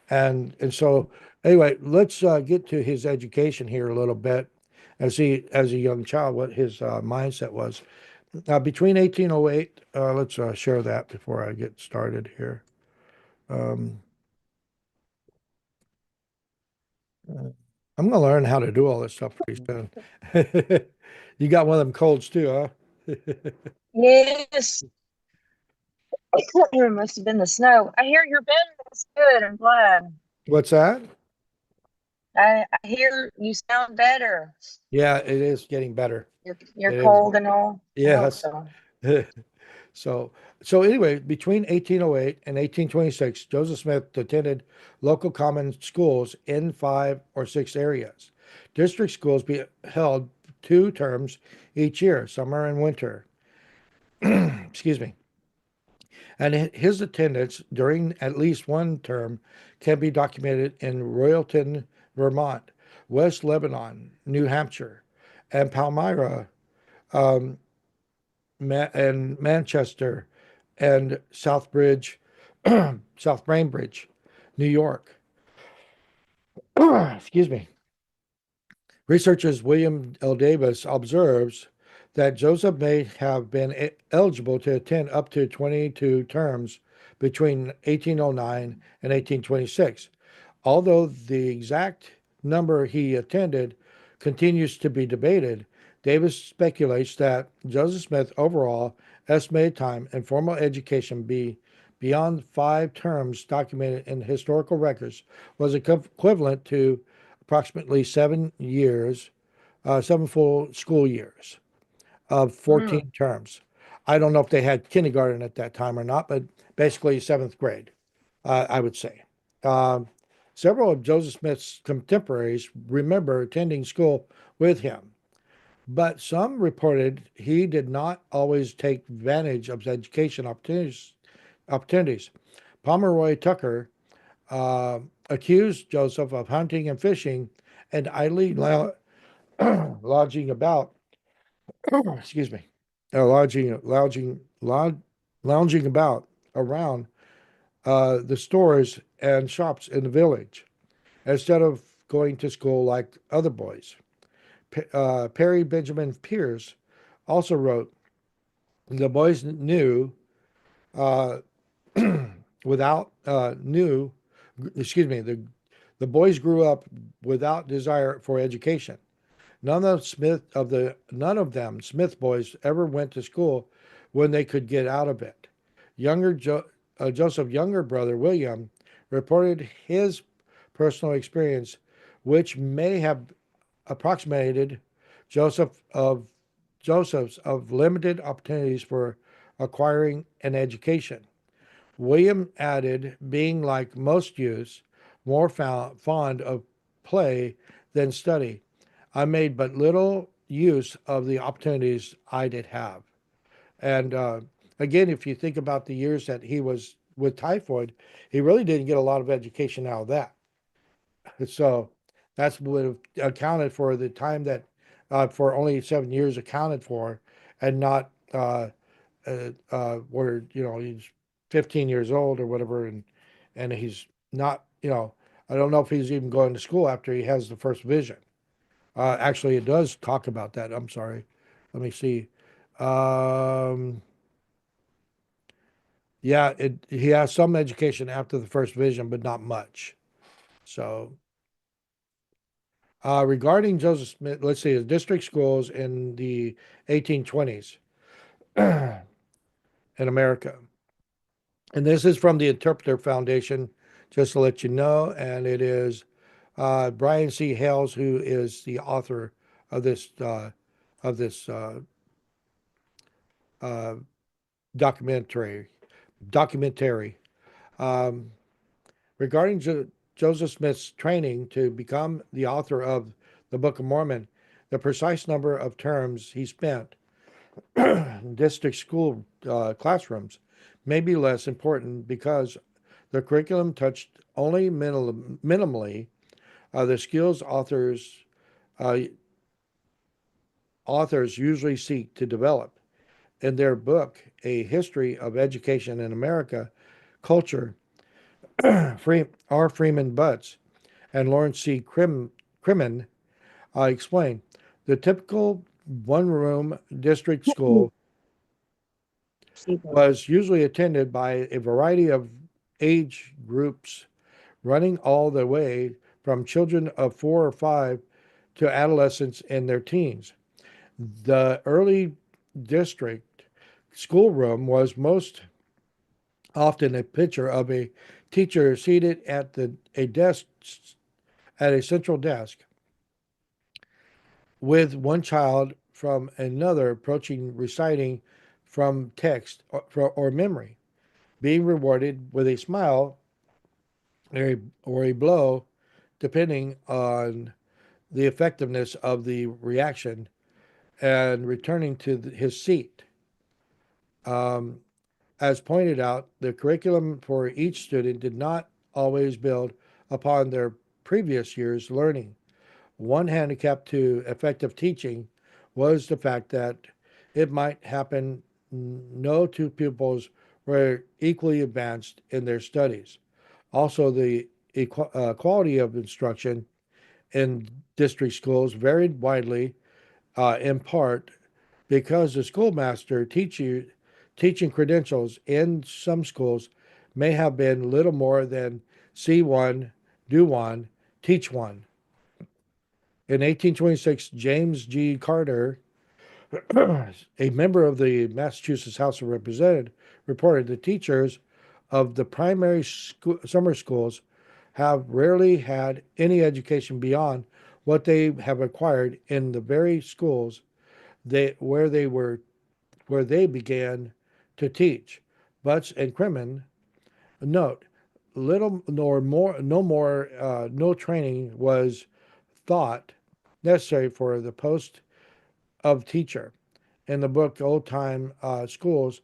and so anyway, let's get to his education here a little bit. as a young child what his mindset was. Between 1808, let's share that before I get started here. Um, I'm gonna learn how to do all this stuff pretty soon. You got one of them colds too, huh? Yes. It must have been the snow. I hear you're better. That's good. I'm glad. What's that? I hear you sound better. Yeah, it is getting better. You're It is. cold and all. I hope Yes. so. So, so anyway, between 1808 and 1826, Joseph Smith attended local common schools in 5 or 6 areas. District schools be held 2 terms each year, summer and winter. Excuse me. And his attendance during at least one term can be documented in Royalton, Vermont, West Lebanon, New Hampshire, and Palmyra, um, and Manchester, and Southbridge, South Bainbridge, New York. Excuse me. Researchers William L. Davis observes that Joseph may have been eligible to attend up to 22 terms between 1809 and 1826, although the exact number he attended continues to be debated. Davis speculates that Joseph Smith overall estimated time in formal education be beyond 5 terms documented in historical records was equivalent to approximately 7 years, 7 full school years of Mm. 14 terms. I don't know if they had kindergarten at that time or not, but basically seventh grade, I would say. Um, Several of Joseph Smith's contemporaries remember attending school with him, but some reported he did not always take advantage of education opportunities. Pomeroy Tucker uh, accused Joseph of hunting and fishing and idly lodging about, excuse me, lounging about around the stores and shops in the village instead of going to school like other boys. Perry Benjamin Pierce also wrote, the boys knew uh, without knew, excuse me, the boys grew up without desire for education. None of them Smith boys ever went to school when they could get out of it. Joseph's younger brother William reported his personal experience, which may have approximated Joseph of Joseph's of limited opportunities for acquiring an education. William added, being like most youths, more fond of play than study. I made but little use of the opportunities I did have. And again, if you think about the years that he was with typhoid, he really didn't get a lot of education out of that. So that's what accounted for the time that for only 7 years accounted for, and not where he's 15 years old or whatever, and he's not I don't know if he's even going to school after he has the first vision. Actually, it does talk about that. I'm sorry. Let me see. Um, yeah, he has some education after the first vision, but not much. So, regarding Joseph Smith, let's see, his district schools in the 1820s in America. And this is from the Interpreter Foundation, just to let you know. And it is Brian C. Hales, who is the author of this uh, documentary. Documentary um, regarding Joseph Smith's training to become the author of the Book of Mormon. The precise number of terms he spent in district school classrooms may be less important because the curriculum touched only minimally the skills uh, authors usually seek to develop. In their book, A History of Education in America, Culture, Freeman Butts and Lawrence C. Crimmen explain The typical one-room district school Excuse me. was usually attended by a variety of age groups, running all the way from children of 4 or 5 to adolescents in their teens. The early district schoolroom was most often a picture of a teacher seated at a desk at a central desk with one child from another approaching reciting from text or memory, being rewarded with a smile or a blow, depending on the effectiveness of the reaction, and returning to his seat. Um, as pointed out, the curriculum for each student did not always build upon their previous year's learning. One handicap to effective teaching was the fact that it might happen no two pupils were equally advanced in their studies. Also, the quality of instruction in district schools varied widely, in part because the schoolmaster teaching credentials in some schools may have been little more than see one, do one, teach one. In 1826, James G. Carter, a member of the Massachusetts House of Representatives, reported the teachers of the primary summer schools have rarely had any education beyond what they have acquired in the very schools where they began to teach. Butts and Crimmins note little nor more no more no training was thought necessary for the post of teacher in the book Old Time Schools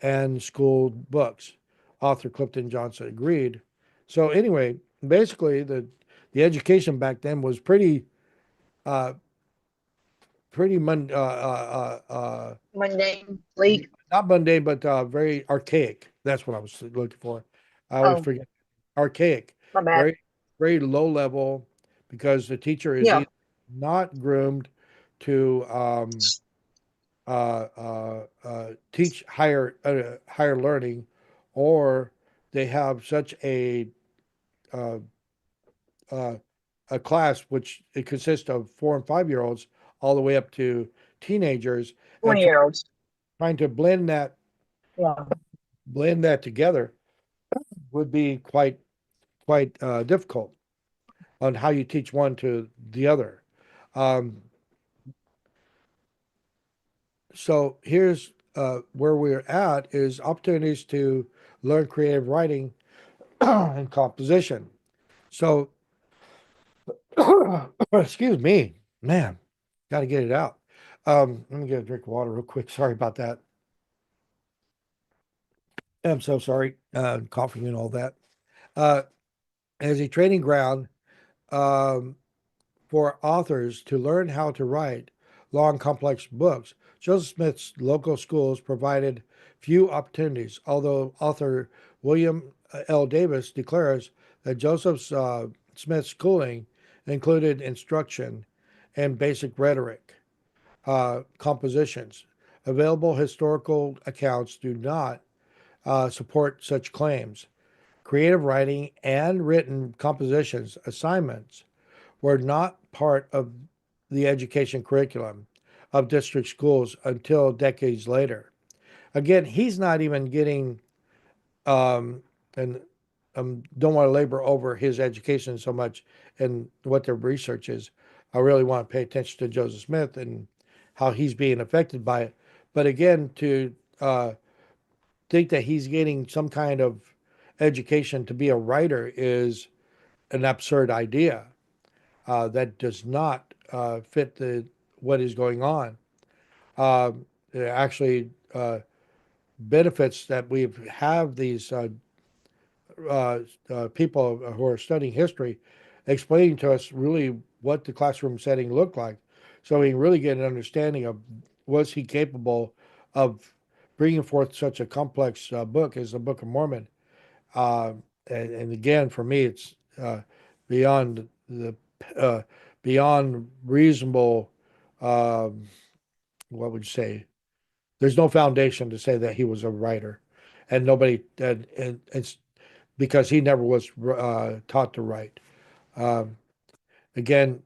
and School Books. Author Clifton Johnson agreed. So anyway, basically the education back then was uh, pretty Mundane, bleak. not mundane, but very archaic. That's what I was looking for. I always Oh, forget. Archaic, my bad. very, very low level, because the teacher is Yeah. either not groomed to teach higher learning, or they have such uh, uh, a class which it consists of 4 and 5 year olds all the way up to teenagers, and 20-year-olds. trying to Yeah. blend that together would be quite difficult on how you teach one to the other. Um, so here's where we're at is opportunities to learn creative writing and composition. So, excuse me, man, got to get it out. Let me get a drink of water real quick. Sorry about that. I'm so sorry, coughing and all that. Uh, as a training ground, um, for authors to learn how to write long, complex books, Joseph Smith's local schools provided few opportunities, although author William L. Davis declares that Joseph Smith's schooling included instruction and basic rhetoric, compositions. Available historical accounts do not support such claims. Creative writing and written compositions assignments were not part of the education curriculum of district schools until decades later. Again, he's not even getting, and don't want to labor over his education so much and what their research is. I really want to pay attention to Joseph Smith and how he's being affected by it. But again, to think that he's getting some kind of education to be a writer is an absurd idea. That does not fit the what is going on. Actually, benefits that we have these people who are studying history explaining to us really what the classroom setting looked like, so we can really get an understanding of was he capable of bringing forth such a complex book as the Book of Mormon. Uh, and again, for me, it's beyond the uh, beyond reasonable um, what would you say? There's no foundation to say that he was a writer, and nobody, and it's because he never was taught to write. Um, Again,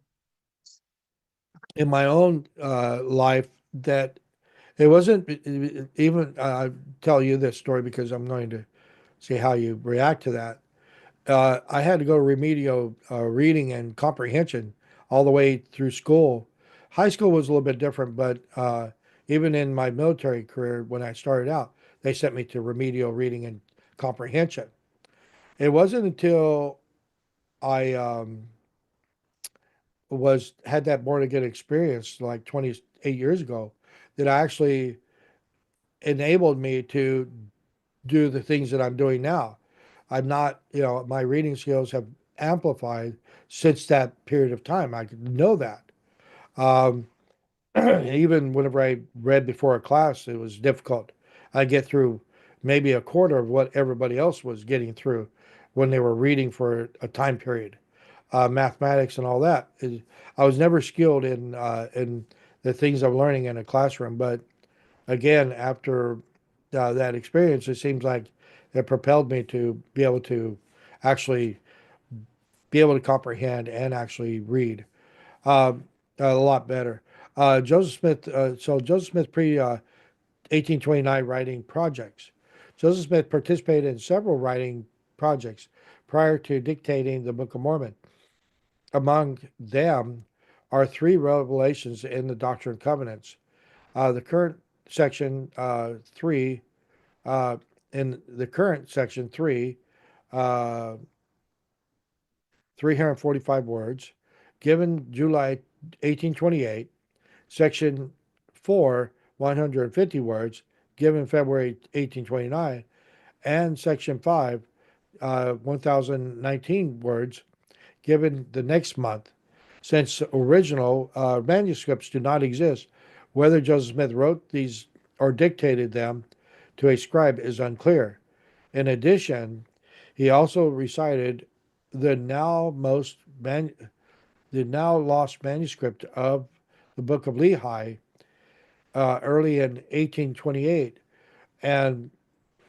in my own life, that it wasn't even. I tell you this story because I'm going to see how you react to that. I had to go remedial reading and comprehension all the way through school. High school was a little bit different, but even in my military career, when I started out, they sent me to remedial reading and comprehension. It wasn't until I was had that born again experience like 28 years ago that actually enabled me to do the things that I'm doing now. I'm not, my reading skills have amplified since that period of time. I know that. Um, Even whenever I read before a class, it was difficult. I get through maybe a quarter of what everybody else was getting through when they were reading for a time period. Mathematics and all that. I was never skilled in the things I'm learning in a classroom, but again, after that experience, it seems like it propelled me to be able to actually be able to comprehend and actually read a lot better. Joseph Smith, so Joseph Smith pre 1829 writing projects. Joseph Smith participated in several writing projects prior to dictating the Book of Mormon. Among them are three revelations in the Doctrine and Covenants. The current section 3 uh, in the current section 3, uh, 345 words, given July 1828, section 4, 150 words, given February 1829, and section 5, 1019 words, given the next month. Since original manuscripts do not exist, whether Joseph Smith wrote these or dictated them to a scribe is unclear. In addition, he also recited the now most the now lost manuscript of the Book of Lehi early in 1828. And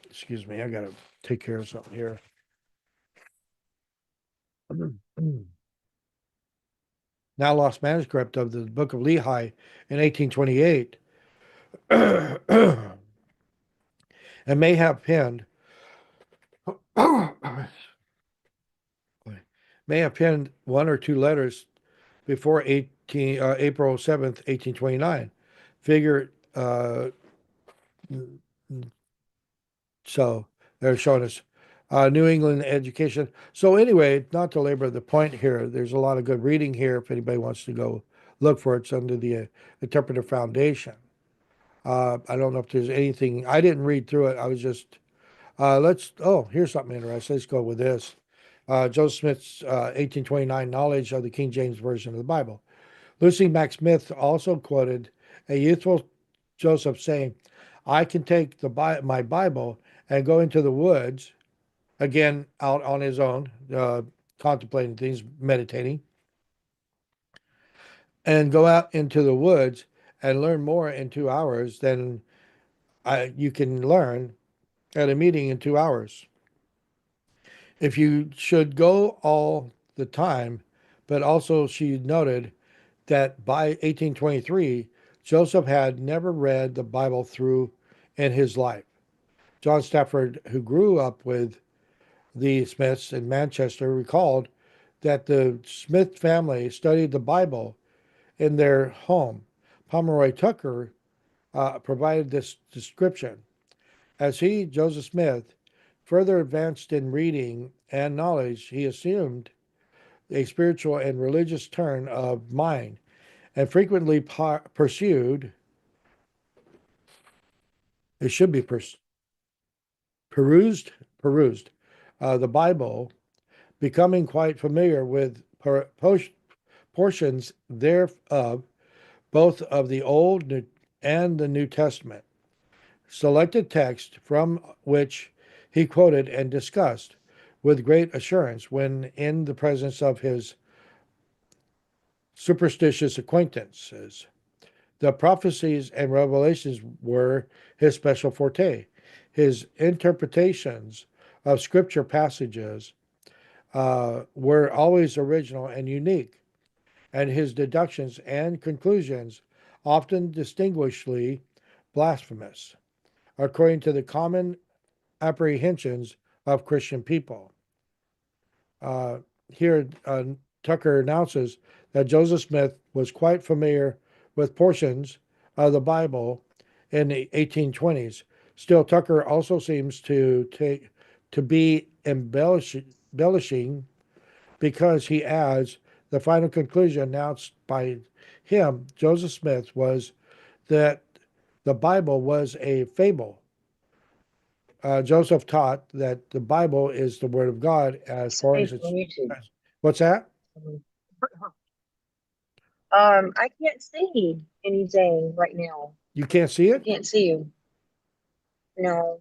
excuse me, I got to take care of something here. Now lost manuscript of the Book of Lehi in 1828, and may have penned may have penned one or two letters before April 7th, 1829. Figure so they're showing us New England education. So anyway, not to labor the point here, there's a lot of good reading here if anybody wants to go look for it. It's under the Interpretive Foundation. I don't know if there's anything, I didn't read through it. I was just, here's something interesting. Let's go with this. Joseph Smith's 1829 knowledge of the King James Version of the Bible. Lucy Mack Smith also quoted a youthful Joseph saying, I can take my Bible and go into the woods, again, out on his own, contemplating things, meditating, and go out into the woods and learn more in 2 hours than you can learn at a meeting in 2 hours. If you should go all the time, but also she noted that by 1823, Joseph had never read the Bible through in his life. John Stafford, who grew up with the Smiths in Manchester, recalled that the Smith family studied the Bible in their home. Pomeroy Tucker provided this description. As he, Joseph Smith, further advanced in reading and knowledge, he assumed a spiritual and religious turn of mind and frequently pursued, it should be perused the Bible, becoming quite familiar with portions thereof, both of the Old and the New Testament. Selected text from which he quoted and discussed with great assurance when in the presence of his superstitious acquaintances. The prophecies and revelations were his special forte. His interpretations of scripture passages were always original and unique, and his deductions and conclusions often distinguishedly blasphemous, according to the common apprehensions of Christian people. Uh, Here, Tucker announces that Joseph Smith was quite familiar with portions of the Bible in the 1820s. Still, Tucker also seems to be embellishing because he adds the final conclusion announced by him, Joseph Smith, was that the Bible was a fable. Joseph taught that the Bible is the Word of God as far Somebody as from it's. YouTube. What's that? I can't see anything right now. You can't see I it? can't see you. No,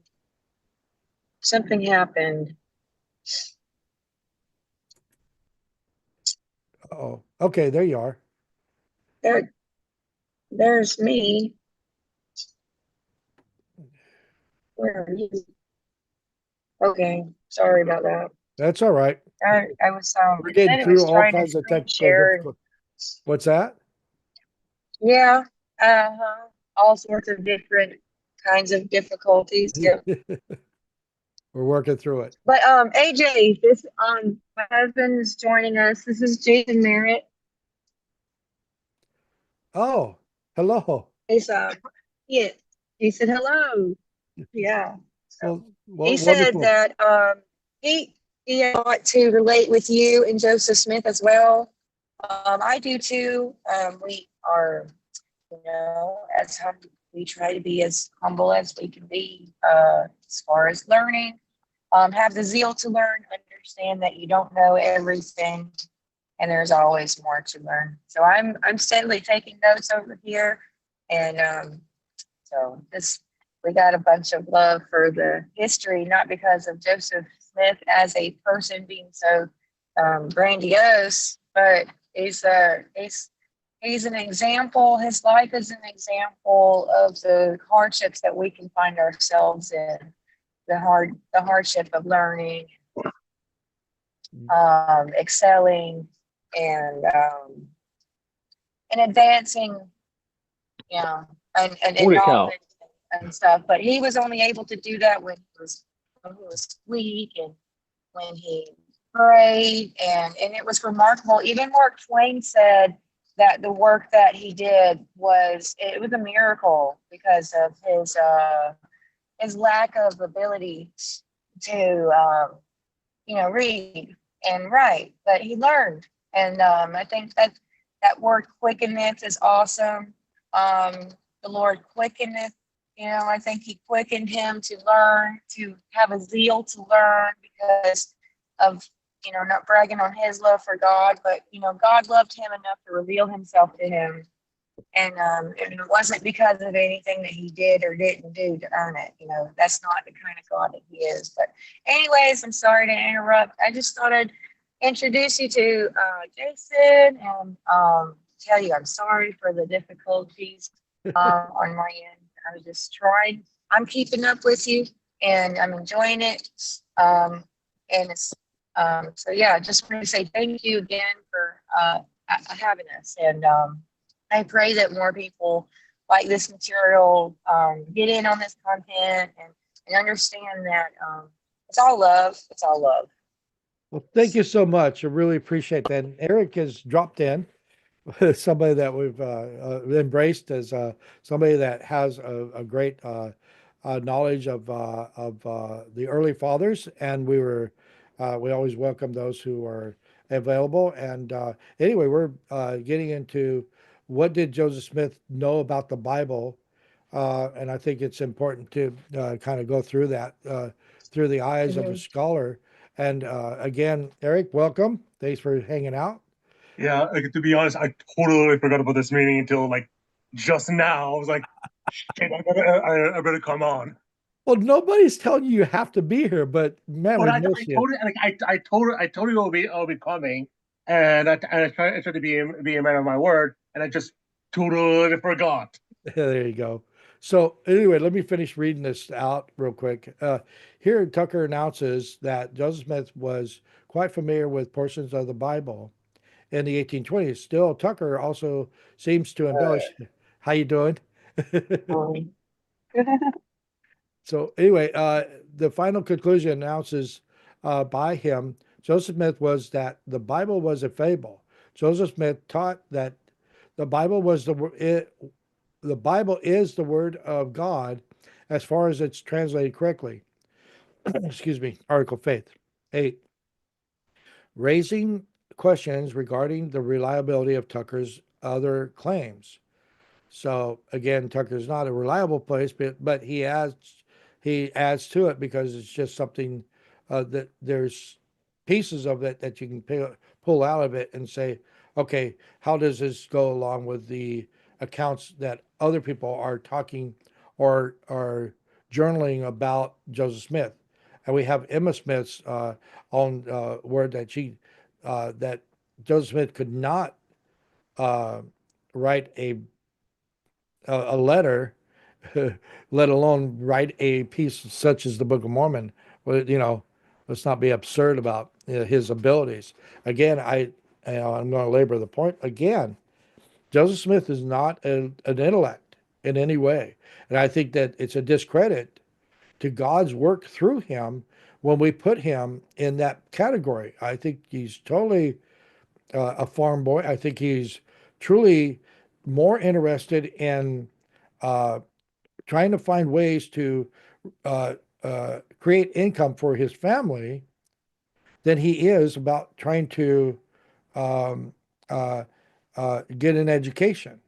something happened. Oh, okay, there you are. There, there's me. Where are you? Okay, sorry about that. That's all right. I was We're it getting said it through was all trying to kinds of screen technical share. And difficulties. What's that? yeah, all sorts of different kinds of difficulties. Yeah. We're working through it. But AJ, this my husband is joining us. This is Jason Merritt. Oh, hello. He's yeah, he said hello. Yeah. So Well, he said wonderful. that he ought to relate with you and Joseph Smith as well. I do too. We are, as we try to be as humble as we can be as far as learning. Have the zeal to learn, understand that you don't know everything, and there's always more to learn. So I'm steadily taking notes over here, and so this we got a bunch of love for the history, not because of Joseph Smith as a person being so grandiose, but he's an example. His life is an example of the hardships that we can find ourselves in, the hardship of learning, excelling, and advancing, you know, and in Holy cow. knowledge and stuff. But he was only able to do that when he was weak and when he prayed, and it was remarkable. Even Mark Twain said that the work that he did was a miracle because of his lack of ability to read and write, but he learned. And I think that word quickeneth is awesome. The Lord quickeneth, I think he quickened him to learn, to have a zeal to learn because of, not bragging on his love for God, but, God loved him enough to reveal himself to him. And it wasn't because of anything that he did or didn't do to earn it. That's not the kind of God that he is. But anyways, I'm sorry to interrupt. I just thought I'd introduce you to Jason and tell you I'm sorry for the difficulties on my end. I was just trying. I'm keeping up with you, and I'm enjoying it. And it's so yeah. Just want to say thank you again for having us, and I pray that more people like this material get in on this content and understand that it's all love. It's all love. Well, thank you so much. I really appreciate that. And Eric has dropped in, somebody that we've embraced as somebody that has a great knowledge of the early fathers, and we always welcome those who are available. And anyway, we're getting into what did Joseph Smith know about the Bible, and I think it's important to kind of go through that through the eyes of a Mhm. scholar. And again, Eric, welcome. Thanks for hanging out. Yeah, like, to be honest, I totally forgot about this meeting until like just now. I was like, shit, I better come on. Well, nobody's telling you have to be here, but man, But we I miss you. totally like I totally will be coming, and I try to be a man of my word, and I just totally forgot. There you go. So anyway, let me finish reading this out real quick. Here, Tucker announces that Joseph Smith was quite familiar with portions of the Bible in the 1820s. Still, Tucker also seems to embellish. How you doing? Um, So anyway, the final conclusion announces by him, Joseph Smith, was that the Bible was a fable. Joseph Smith taught that the Bible was the Bible is the word of God as far as it's translated correctly. Excuse me. Article Faith 8, raising questions regarding the reliability of Tucker's other claims. So again, Tucker's not a reliable place, but he adds to it because it's just something that there's pieces of it that you can pull out of it and say, okay, how does this go along with the accounts that other people are talking or are journaling about Joseph Smith? And we have Emma Smith's own word that that Joseph Smith could not uh, write a letter, let alone write a piece such as the Book of Mormon. Well, let's not be absurd about his abilities. Again, I'm going to labor the point again. Joseph Smith is not an intellect in any way, and I think that it's a discredit to God's work through him when we put him in that category. I think he's totally a farm boy. I think he's truly more interested in uh, trying to find ways to create income for his family than he is about trying to um, uh, get an education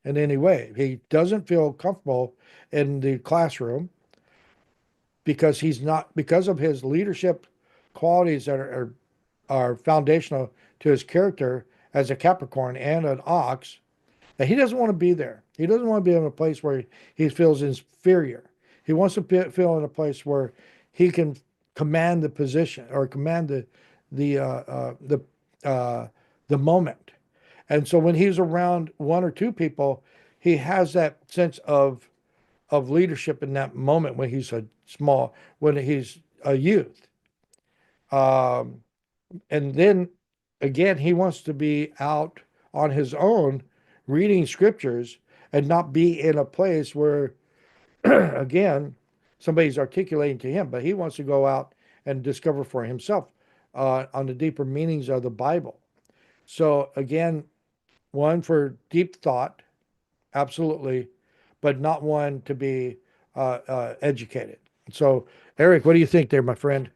in any way. He doesn't feel comfortable in the classroom because of his leadership qualities that are foundational to his character as a Capricorn and an Ox. That he doesn't want to be there. He doesn't want to be in a place where he feels inferior. He wants to feel in a place where he can command the position or command the the moment. And so when he's around one or two people, he has that sense of leadership in that moment when he's a youth. Um, and then again, he wants to be out on his own reading scriptures and not be in a place where, again, somebody's articulating to him, but he wants to go out and discover for himself on the deeper meanings of the Bible. So, again, one for deep thought, absolutely, but not one to be educated. So, Eric, what do you think there, my friend?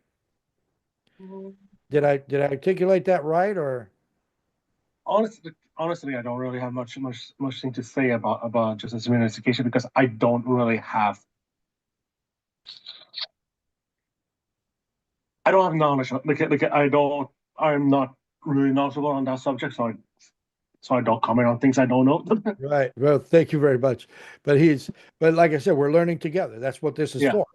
Did I articulate that right or? Honestly, I don't really have much thing to say about Joseph Smith's education because I don't really have. I don't have knowledge. Like I'm not really knowledgeable on that subject, so I don't comment on things I don't know. Right. Well, thank you very much. But like I said, we're learning together. That's what this is Yeah. for.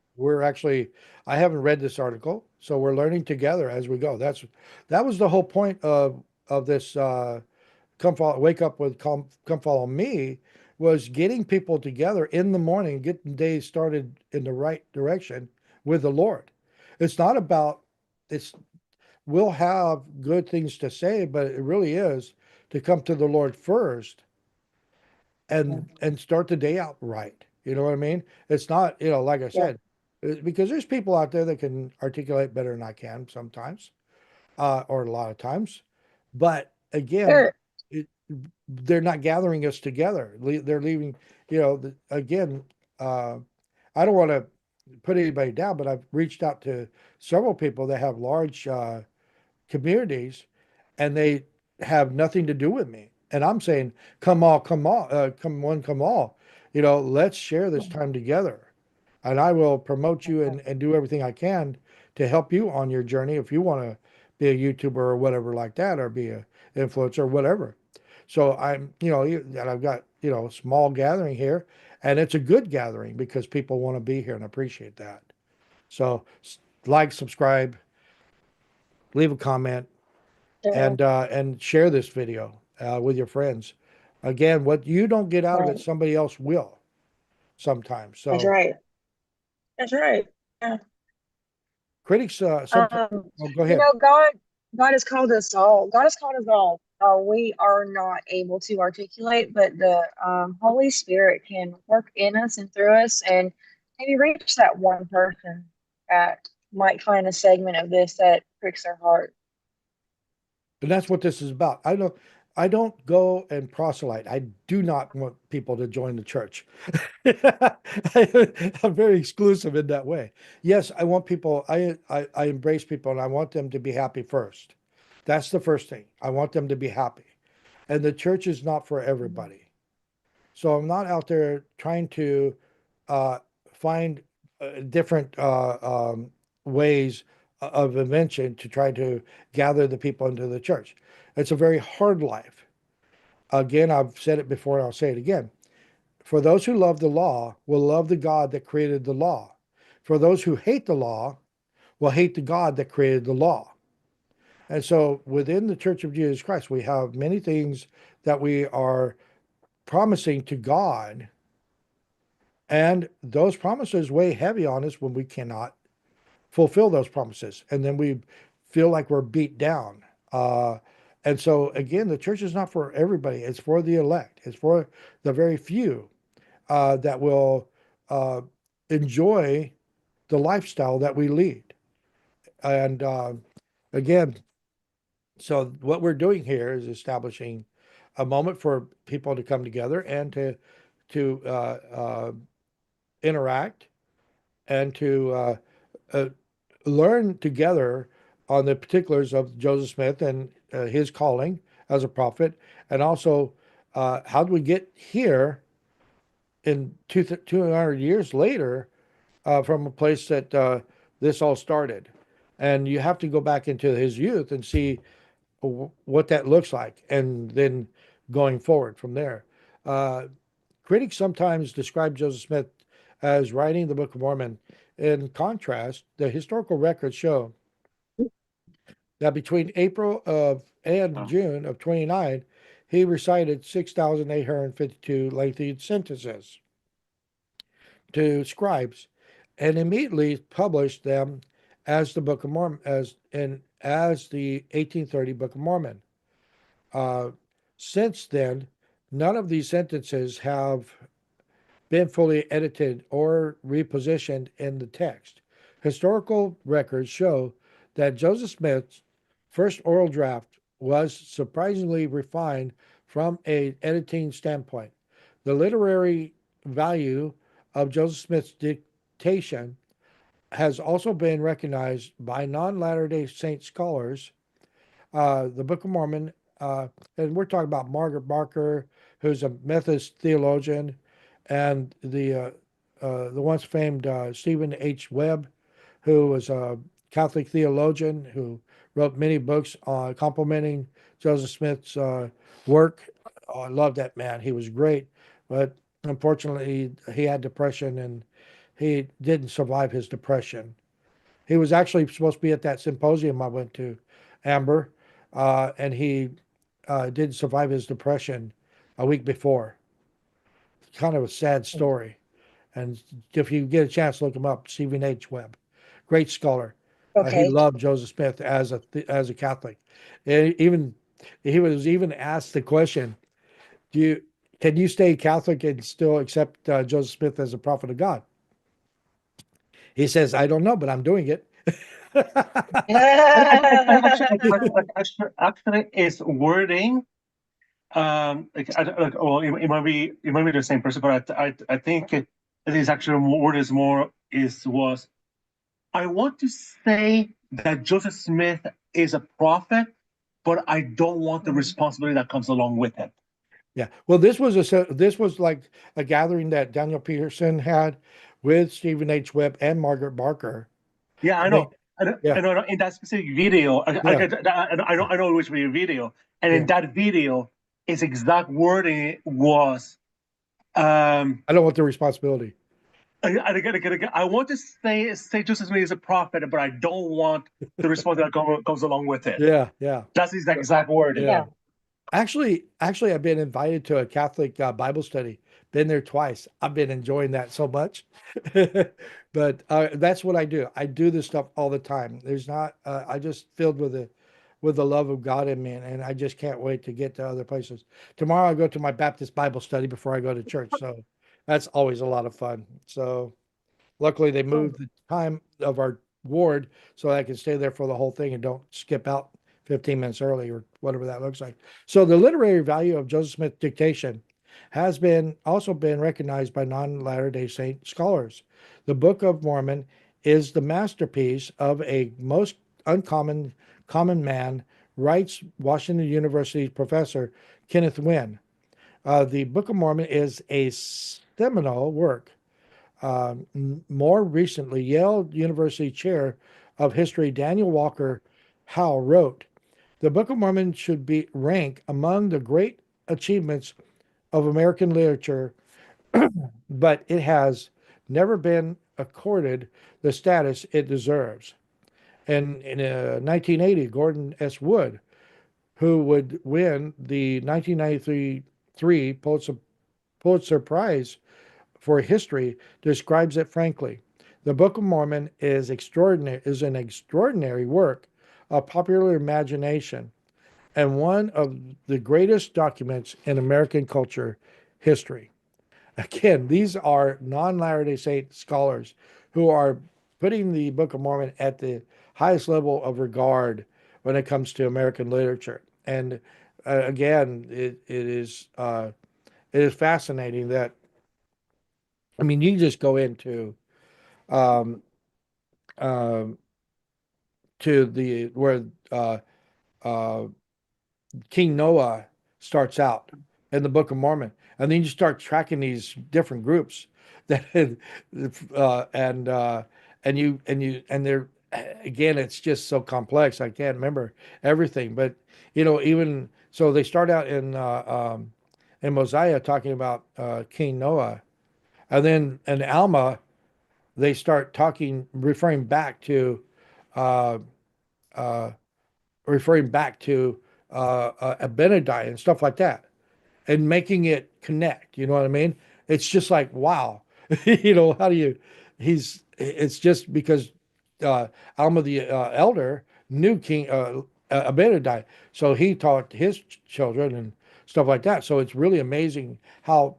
I haven't read this article, so we're learning together as we go. That was the whole point of this wake up with come follow me was getting people together in the morning, getting the day started in the right direction with the Lord. It's not about it's we'll have good things to say, but it really is to come to the Lord first and start the day out right. You know what I mean? It's not, like I Yeah. said, because there's people out there that can articulate better than I can sometimes, or a lot of times. But again, Sure. they're not gathering us together. They're leaving, again, uh, I don't want to put anybody down, but I've reached out to several people that have large communities and they have nothing to do with me. And I'm saying, come all, come one, come all. Let's share this time together. And I will promote you and do everything I can to help you on your journey if you want to be a YouTuber or whatever like that, or be a influencer or whatever. So and I've got, a small gathering here, and it's a good gathering because people want to be here and appreciate that. So like, subscribe, leave a comment, Sure. and share this video with your friends. Again, what you don't get out of it, Right. somebody else will sometimes. That's So right. That's right. Yeah. critics, sometimes, Um, oh, go ahead. God has called us all. God has called us all. We are not able to articulate, but the Holy Spirit can work in us and through us, and maybe reach that one person that might find a segment of this that pricks their heart. And that's what this is about. I don't go and proselyte. I do not want people to join the church. I'm very exclusive in that way. Yes, I want people, I embrace people and I want them to be happy first. That's the first thing. I want them to be happy. And the church is not for everybody. So I'm not out there trying to uh, find different ways of invention to try to gather the people into the church. It's a very hard life. Again, I've said it before and I'll say it again. For those who love the law will love the God that created the law. For those who hate the law will hate the God that created the law. And so within the Church of Jesus Christ, we have many things that we are promising to God, and those promises weigh heavy on us when we cannot fulfill those promises. And then we feel like we're beat down. And so, again, the church is not for everybody, it's for the elect, it's for the very few that will enjoy the lifestyle that we lead. And again, so what we're doing here is establishing a moment for people to come together and to interact and to uh, learn together on the particulars of Joseph Smith and his calling as a prophet, and also how do we get here in 200 years later from a place that this all started. And you have to go back into his youth and see what that looks like, and then going forward from there. Uh, Critics sometimes describe Joseph Smith as writing the Book of Mormon. In contrast, the historical records show that between April of and June of 29, he recited 6,852 lengthy sentences to scribes and immediately published them as the Book of Mormon, as the 1830 Book of Mormon. Uh, since then, none of these sentences have been fully edited or repositioned in the text. Historical records show that Joseph Smith's first oral draft was surprisingly refined from an editing standpoint. The literary value of Joseph Smith's dictation has also been recognized by non-Latter-day Saint scholars. The Book of Mormon, and we're talking about Margaret Barker, who's a Methodist theologian, and the once famed Stephen H. Webb, who was a Catholic theologian who wrote many books complimenting Joseph Smith's work. Oh, I love that man. He was great, but unfortunately, he had depression and he didn't survive his depression. He was actually supposed to be at that symposium I went to, Amber, and he didn't survive his depression a week before. Kind of a sad story. And if you get a chance, look him up, Stephen H. Webb, great scholar. He Okay. loved Joseph Smith as a Catholic. And even he was even asked the question, "Do you can you stay Catholic and still accept Joseph Smith as a prophet of God?" He says, "I don't know, but I'm doing it." Actually, it's wording. Well, it might be the same person, but I think his actual word is more was. I want to say that Joseph Smith is a prophet, but I don't want the responsibility that comes along with it. Yeah. Well, this was like a gathering that Daniel Peterson had with Stephen H. Webb and Margaret Barker. Yeah, I And know. yeah, I know in that specific video, yeah. I know which video, and Yeah. in that video, its exact wording was, I don't want the responsibility. I want to say Joseph Smith is a prophet, but I don't want the responsibility that comes along with it. Yeah, yeah, That's his exact wording. yeah. Actually, I've been invited to a Catholic Bible study. Been there twice. I've been enjoying that so much. But that's what I do. I do this stuff all the time. There's not. I just filled with the love of God in me, and I just can't wait to get to other places. Tomorrow I go to my Baptist Bible study before I go to church, so that's always a lot of fun. So luckily they Oh, moved the time of our ward so I can stay there for the whole thing and don't skip out 15 minutes early or whatever that looks like. So the literary value of Joseph Smith dictation has been also been recognized by non-Latter-day Saint scholars. The Book of Mormon is the masterpiece of a most uncommon common man, writes Washington University professor Kenneth Wynne. The Book of Mormon is a seminal work. More recently, Yale University Chair of History Daniel Walker Howe wrote, "The Book of Mormon should be ranked among the great achievements of American literature, but it has never been accorded the status it deserves." And in 1980, Gordon S. Wood, who would win the 1993 Pulitzer Prize for history, describes it frankly. The Book of Mormon is an extraordinary work of popular imagination and one of the greatest documents in American culture history. Again, these are non-Latter-day Saint scholars who are putting the Book of Mormon at the highest level of regard when it comes to American literature. And again, it is fascinating that, I mean, you just go into um, um, to the where uh, uh, King Noah starts out in the Book of Mormon, and then you start tracking these different groups that and and they're again, it's just so complex. I can't remember everything, but even so, they start out in Mosiah talking about King Noah, and then in Alma they start talking, uh, uh, referring back to Abinadi and stuff like that, and making it connect. You know what I mean? It's just like wow. How do you? It's just because Alma the elder knew King Abinadi, so he taught his children and stuff like that. So it's really amazing how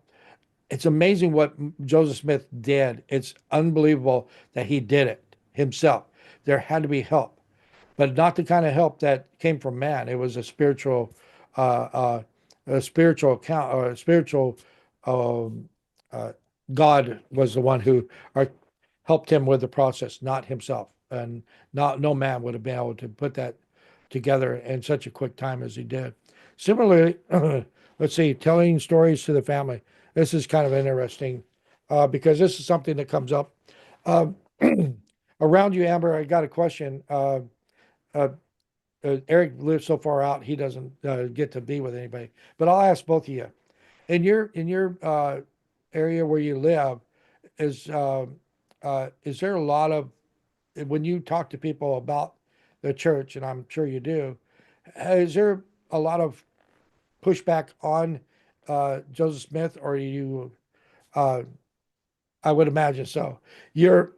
it's amazing what Joseph Smith did. It's unbelievable that he did it himself. There had to be help, but not the kind of help that came from man. It was uh, uh, a spiritual account, or a spiritual. Um, uh, God was the one who helped him with the process, not himself, and not no man would have been able to put that together in such a quick time as he did. Similarly, let's see, telling stories to the family. This is kind of interesting because this is something that comes up uh, around you, Amber. I got a question. Uh, Eric lives so far out, he doesn't get to be with anybody. But I'll ask both of you. In your area where you live, is there a lot of when you talk to people about the church, and I'm sure you do, is there a lot of pushback on Joseph Smith, or you? Uh, I would imagine so. Your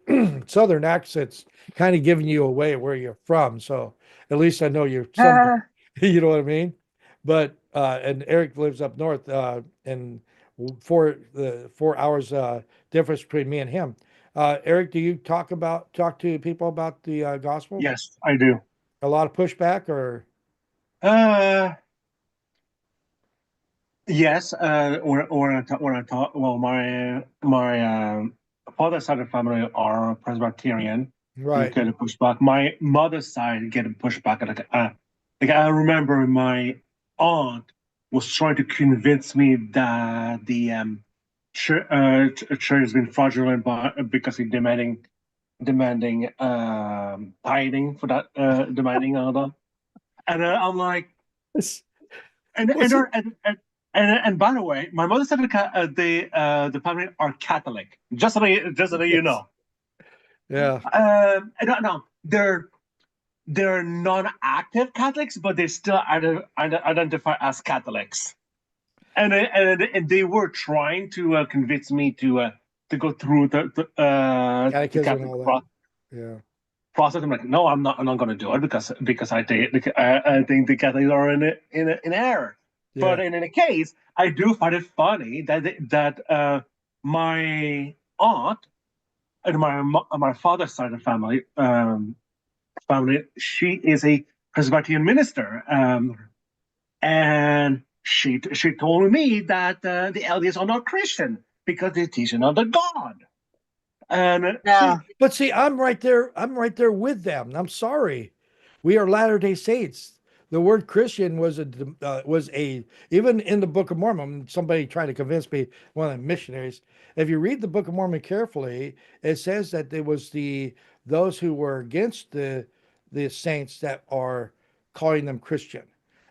southern accent's kind of giving you away where you're from, so at least I know you're somewhere. You know what I mean? But and Eric lives up north, and 4 hours difference between me and him. Eric, do you talk to people about the gospel? Yes, I do. A lot of pushback, or Uh, yes. When I talk, well, my father's side of the family are Presbyterian. You right? get a pushback. My mother's side get a pushback. Like I remember my aunt was trying to convince me that the church has been fraudulent because he's demanding tithing for that demanding all that. And I'm like, It's- and What's it? and by the way, my mother said the family are Catholic. Just so you Yes. know. Yeah. I don't know. They're they're non-active Catholics, but they still identify as Catholics. And they were trying to convince me to go through the Catechism and Catholic all that. Yeah. process. I'm like, no, I'm not going to do it because I think the Catholics are in error. Yeah. But in any case, I do find it funny that my aunt and my father's side of the family, she is a Presbyterian minister, and she told me that the LDS are not Christian because they teach another God. And No. But see, I'm right there with them. I'm sorry. We are Latter-day Saints. The word Christian was a even in the Book of Mormon, somebody tried to convince me, one of the missionaries. If you read the Book of Mormon carefully, it says that it was those who were against the saints that are calling them Christian.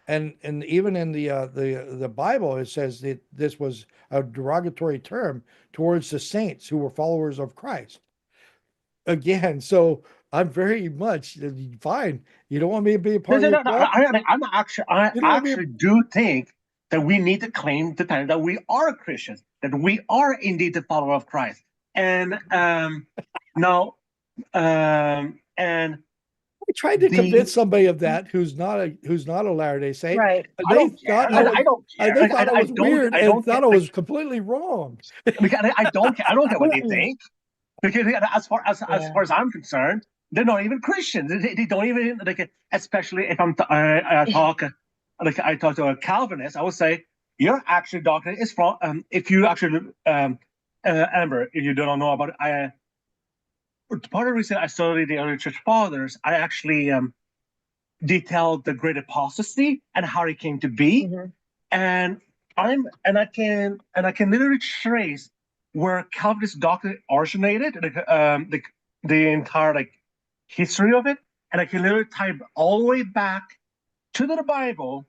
And even in the Bible, it says that this was a derogatory term towards the saints who were followers of Christ. Again, so I'm very much fine. You don't want me to be a part of your club? I You don't want me to, actually do think that we need to claim the title that we are Christians, that we are indeed the follower of Christ. And now, and I tried to the convince somebody of that who's not a Latter-day Saint. Right. I don't care. I don't care. They thought I was don't. weird I and don't thought care. I was completely wrong. Because I don't care. I don't care what they think. Because as far as I'm concerned, they're not even Christians. They don't even like. Especially if I talk to a Calvinist, I would say your actual doctrine is from. If you actually Amber, if you don't know about it, part of the reason I studied the early church fathers, I actually detailed the great apostasy and how it came to be, Mhm. and I can literally trace where Calvinist doctrine originated, the entire history of it, and I can literally tie it all the way back to the Bible,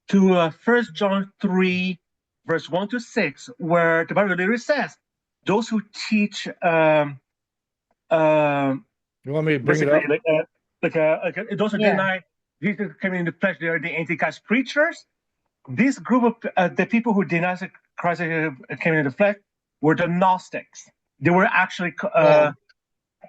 to 1 John 3, verse 1 to 6, where the Bible literally says, those who teach You want me to bring it basically up? those who Yeah. deny Jesus coming in the flesh, they are the Antichrist preachers. This group of the people who deny that Christ came in the flesh were the Gnostics. They were actually,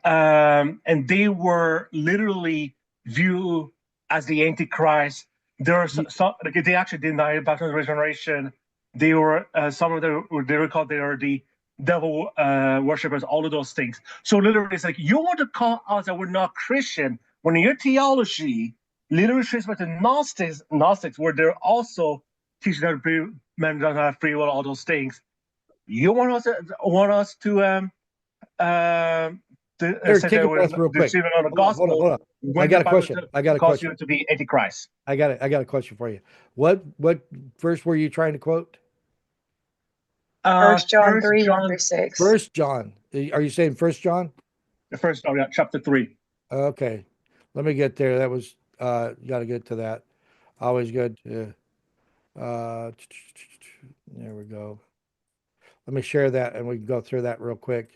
and they were literally viewed as the Antichrist. There are some, they actually denied baptism and regeneration. They were some of them they were called, they are the devil worshippers, all of those things. So literally, it's like, you want to call us that we're not Christian when in your theology literally traces back to Gnostics, where they're also teaching that men don't have free will, all those things. You want us to Here, say take that a we're breath real quick. deceiving on the Hold on, gospel. hold on. When I got the a Bible question. I got a calls question. you to be Antichrist. I got a question for you. What verse were you trying to quote? 1 John 1 3, 1 John, through 6. First John. Are you saying First John? chapter 3. Okay, let me get there. That was got to get to that. Always good. There we go. Let me share that, and we can go through that real quick.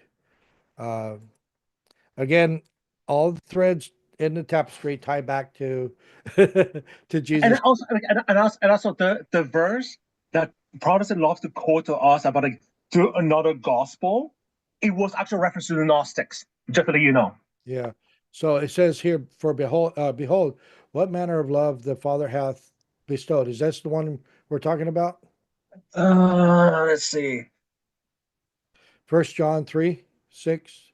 Again, all the threads in the tapestry tie back to to Jesus. And also the verse that Protestant loves to quote to us about to another gospel, it was actually reference to the Gnostics, just so you know. Yeah. So it says here, for behold, what manner of love the Father hath bestowed. Is that the one we're talking about? Let's see. 1 John 3, 6.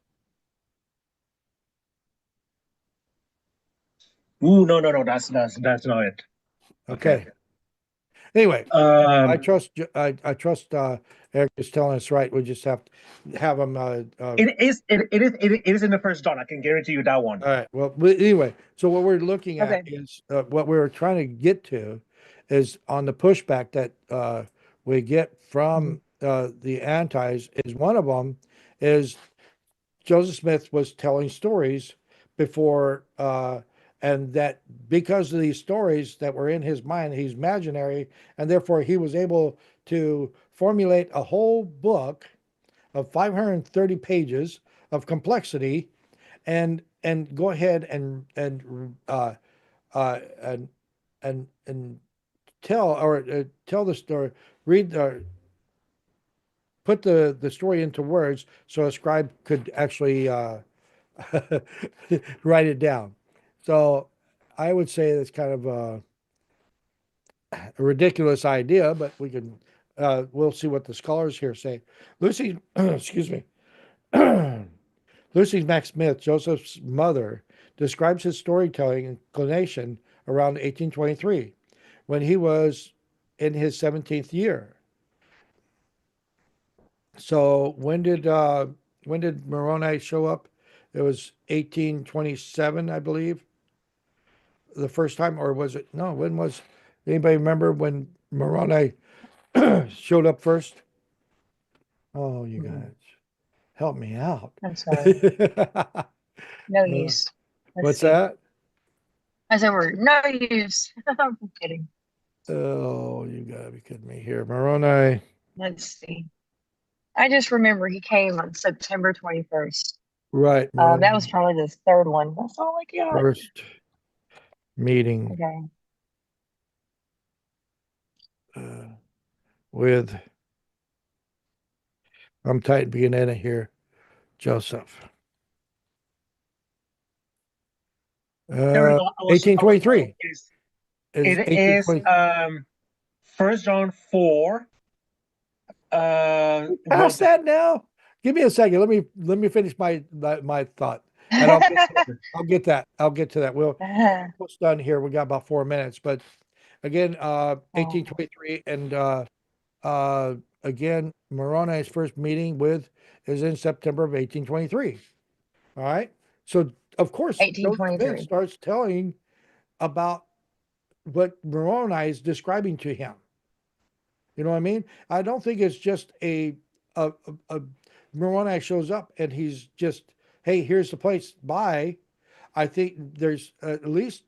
Ooh, no, that's not it. Okay. Anyway, I Um, trust Eric is telling us right. We just have to have him. it is in the First John. I can guarantee you that one. All right. Well, anyway, so what we're looking at Okay. is what we were trying to get to is on the pushback that we get from the antis. Is one of them is Joseph Smith was telling stories before, and that because of these stories that were in his mind, he's imaginary, and therefore he was able to formulate a whole book of 530 pages of complexity and go ahead uh and tell the story, read put the story into words so a scribe could actually write it down. So I would say that's kind of a ridiculous idea, but we'll see what the scholars here say. Lucy, excuse me. Lucy Mack Smith, Joseph's mother, describes his storytelling inclination around 1823 when he was in his 17th year. So when did Moroni show up? It was 1827, I believe, the first time, or was it? No, when was? Anybody remember when Moroni showed up first? Oh, you guys, help me out. I'm sorry. No use. Let's What's see. that? I said we're no use. I'm kidding. Oh, you gotta be kidding me here. Moroni, Let's see. I just remember he came on September 21st. right, That was Moroni probably the third one. That's all I got. first meeting Okay. with, I'm typing it in here, Joseph. There we go. 1823 is It is 1823. First John 4. Past that now. Give me a second. Let me finish my thought, and I'll get that. I'll get to that. We'll almost done here. We got about 4 minutes, but again, 1823, and again, Moroni's first meeting with is in September of 1823. All right. So of course, Joseph Smith 1823. starts telling about what Moroni is describing to him. You know what I mean? I don't think it's just a Moroni shows up and he's just, hey, here's the place, bye. I think there's at least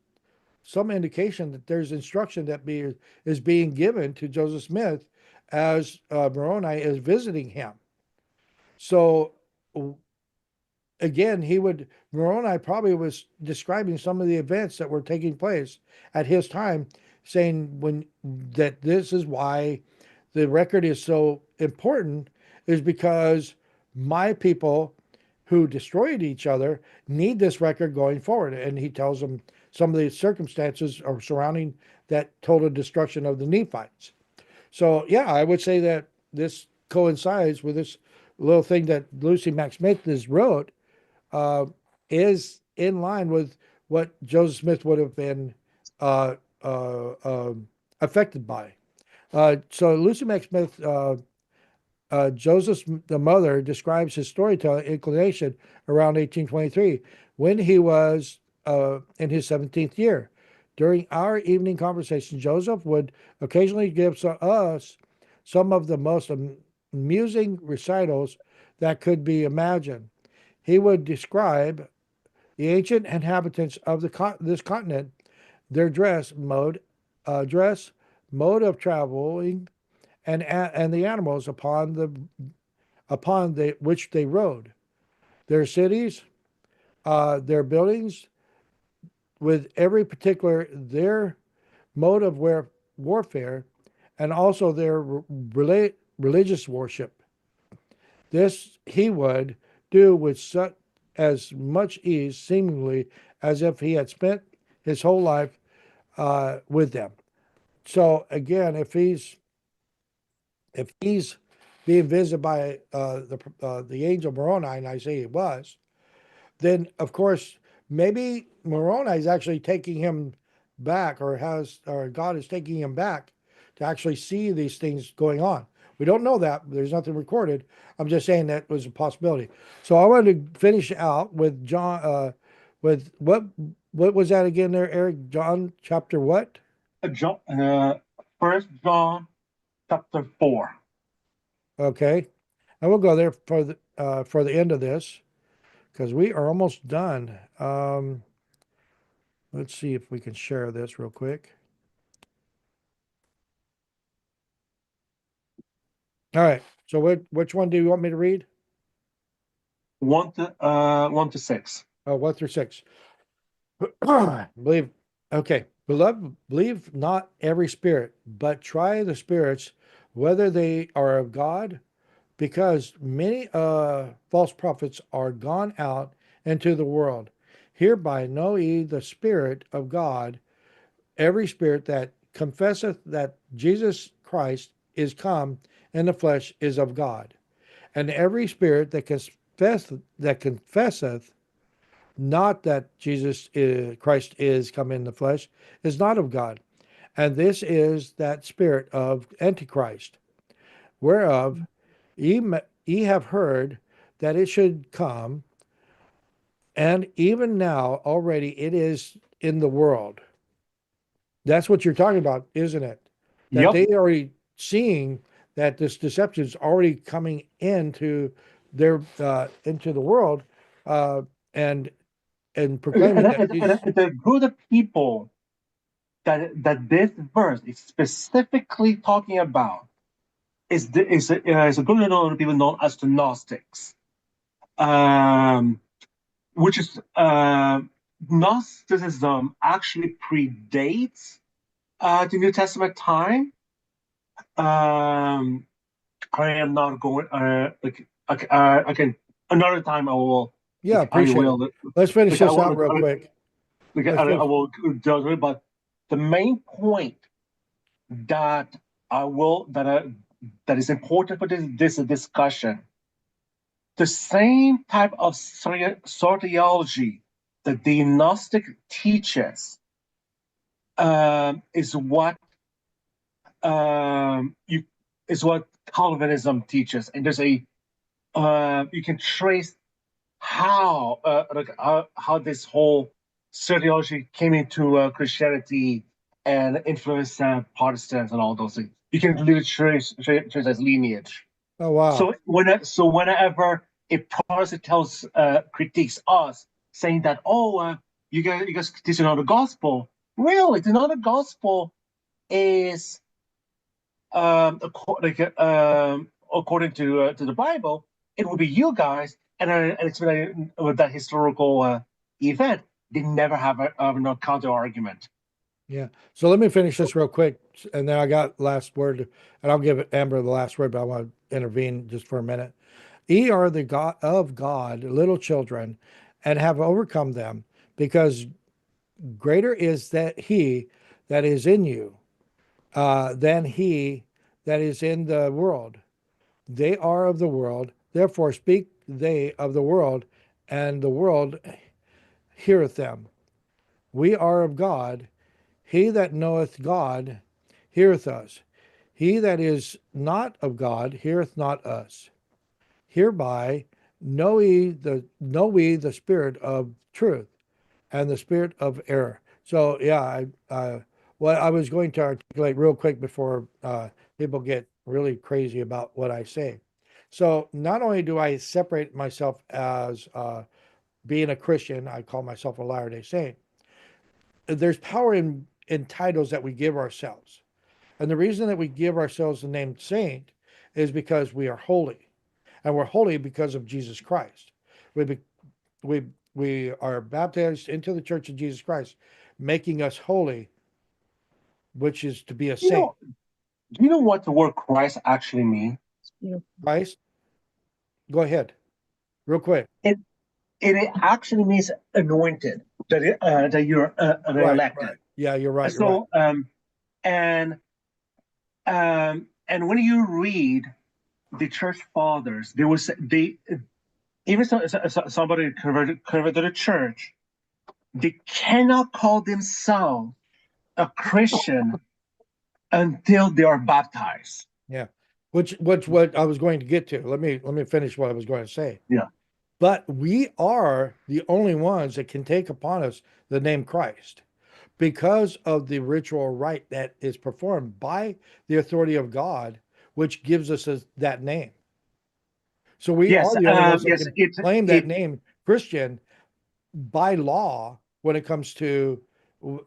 some indication that there's instruction that is being given to Joseph Smith as Moroni is visiting him. So again, Moroni probably was describing some of the events that were taking place at his time, saying that this is why the record is so important, is because my people who destroyed each other need this record going forward. And he tells them some of the circumstances are surrounding that total destruction of the Nephites. So yeah, I would say that this coincides with this little thing that Lucy Mack Smith has wrote, is in line with what Joseph Smith would have been uh, affected by. So Lucy Mack Smith, Joseph's the mother, describes his storytelling inclination around 1823 when he was in his 17th year. During our evening conversation, Joseph would occasionally give us some of the most amusing recitals that could be imagined. He would describe the ancient inhabitants of this continent, their dress, mode of traveling, and the animals upon which they rode, their cities, their buildings, with every particular their mode of warfare, and also their religious worship. This he would do with such as much ease, seemingly as if he had spent his whole life with them. So again, if he's being visited by the angel Moroni, and I say he was, then of course maybe Moroni is actually taking him back, or God is taking him back to actually see these things going on. We don't know that. There's nothing recorded. I'm just saying that was a possibility. So I wanted to finish out with John, with what was that again there, Eric? John chapter what? First John chapter 4. Okay, and we'll go there for the end of this because we are almost done. Let's see if we can share this real quick. All right. So which one do you want me to read? 1 to 6. 1 through 6. Believe, okay. Beloved, believe not every spirit, but try the spirits whether they are of God, because many false prophets are gone out into the world. Hereby know ye the Spirit of God. Every spirit that confesseth that Jesus Christ is come in the flesh is of God. And every spirit that confesseth not that Christ is come in the flesh is not of God. And this is that spirit of Antichrist, whereof ye have heard that it should come, and even now already it is in the world. That's what you're talking about, isn't it? That Yep. they already seeing that this deception is already coming into their into the world, uh, and proclaiming that Jesus. The group of people that this verse is specifically talking about is a group of people known as the Gnostics, which is Gnosticism actually predates the New Testament time. I am not going I can another time I will Yeah, I appreciate it. will Let's finish I this will out real quick. Let's I finish. will do it, but the main point that I will that is important for this discussion. The same type of soteriology that the Gnostic teaches is what you is what Calvinism teaches, and there's a you can trace how this whole soteriology came into Christianity and influenced Protestants and all those things. You can literally trace as lineage. Oh wow. So whenever a Protestant tells critiques us saying that you guys teaching on the gospel, really the not the gospel is according to the Bible, it will be you guys and explain with that historical event. They never have no counter argument. Yeah. So let me finish this real quick, and then I got last word, and I'll give Amber the last word, but I want to intervene just for a minute. Ye are the God of God, little children, and have overcome them, because greater is that He that is in you than he that is in the world. They are of the world, therefore speak they of the world, and the world heareth them. We are of God. He that knoweth God heareth us. He that is not of God heareth not us. Hereby know we the spirit of truth and the spirit of error. So yeah, what I was going to articulate real quick before people get really crazy about what I say. So not only do I separate myself as being a Christian, I call myself a Latter-day Saint. There's power in titles that we give ourselves. And the reason that we give ourselves the name saint is because we are holy. And we're holy because of Jesus Christ. We, be, we, we are baptized into the church of Jesus Christ, making us holy, which is to be a saint. Do you know what the word Christ actually means? Christ, go ahead, real quick. It actually means anointed, that you're elected. Right. Yeah, you're right. So and and when you read the church fathers, they even somebody converted to the church, they cannot call themselves a Christian until they are baptized. Yeah, which what I was going to get to. Let me finish what I was going to say. Yeah. But we are the only ones that can take upon us the name Christ because of the ritual rite that is performed by the authority of God, which gives us that name. So we Yes, are the only ones that yes, can claim that name Christian by law when it comes to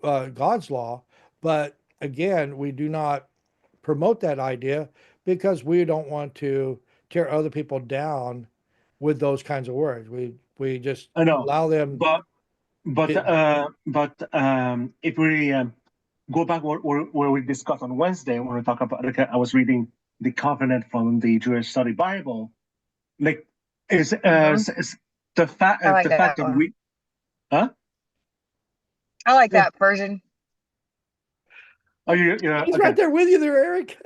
God's law. But again, we do not promote that idea because we don't want to tear other people down with those kinds of words. We just I know, allow them. but if we go back where we discussed on Wednesday when we talk about, like, I was reading the covenant from the Jewish Study Bible, like is is the fact I like the fact that that one. we huh I like Yeah. that version. oh you He's okay. right there with you there, Eric.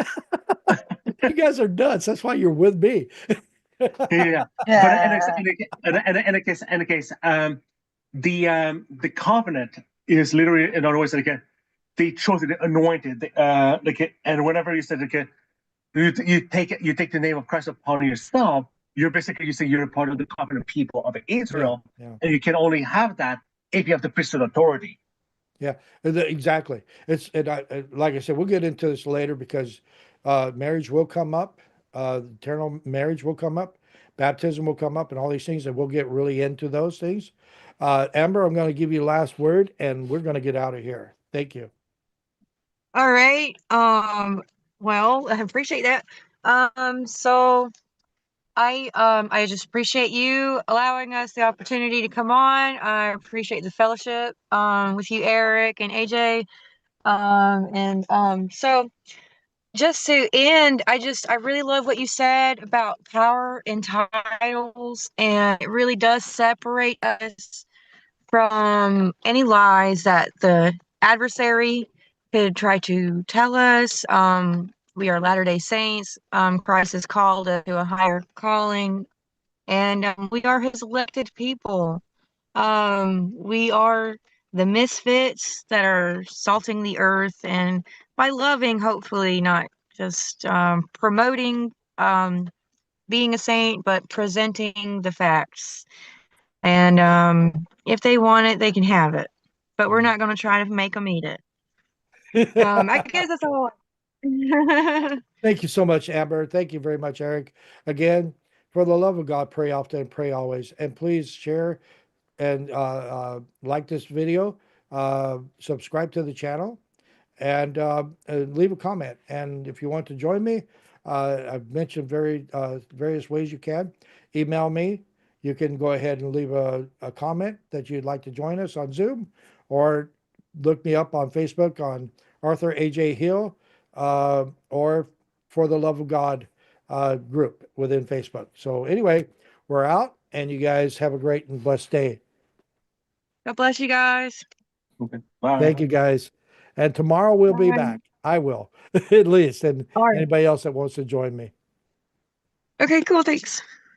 You guys are nuts. That's why you're with me. Yeah. But in a case, the covenant is literally, in other words, like the chosen, the anointed, and whenever you said, you take the name of Christ upon yourself, you're basically, you say you're a part of the covenant people of Israel, Yeah. and you can only have that if you have the priesthood authority. Yeah, exactly. Like I said, we'll get into this later because marriage will come up, eternal marriage will come up, baptism will come up, and all these things, and we'll get really into those things. Amber, I'm going to give you the last word, and we're going to get out of here. Thank you. All right. Well, I appreciate that. So I just appreciate you allowing us the opportunity to come on. I appreciate the fellowship with you, Eric and AJ. So just to end, I really love what you said about power and titles, and it really does separate us from any lies that the adversary could try to tell us. We are Latter-day Saints. Christ has called us to a higher calling, and we are his elected people. We are the misfits that are salting the earth, and by loving, hopefully, not just promoting being a saint, but presenting the facts. And if they want it, they can have it. But we're not going to try to make them eat it. I guess that's all. Thank you so much, Amber. Thank you very much, Eric. Again, for the love of God, pray often and pray always. And please share and like this video, subscribe to the channel, and leave a comment. And if you want to join me, I've mentioned various ways you can. Email me. You can go ahead and leave a comment that you'd like to join us on Zoom, or look me up on Facebook on Arthur A.J. Hill, or For the Love of God group within Facebook. So anyway, we're out, and you guys have a great and blessed day. God bless you guys. Okay. Bye. Thank you, guys. And tomorrow we'll be Bye. back. I will, at least, and All right. anybody else that wants to join me. Okay, cool. Thanks.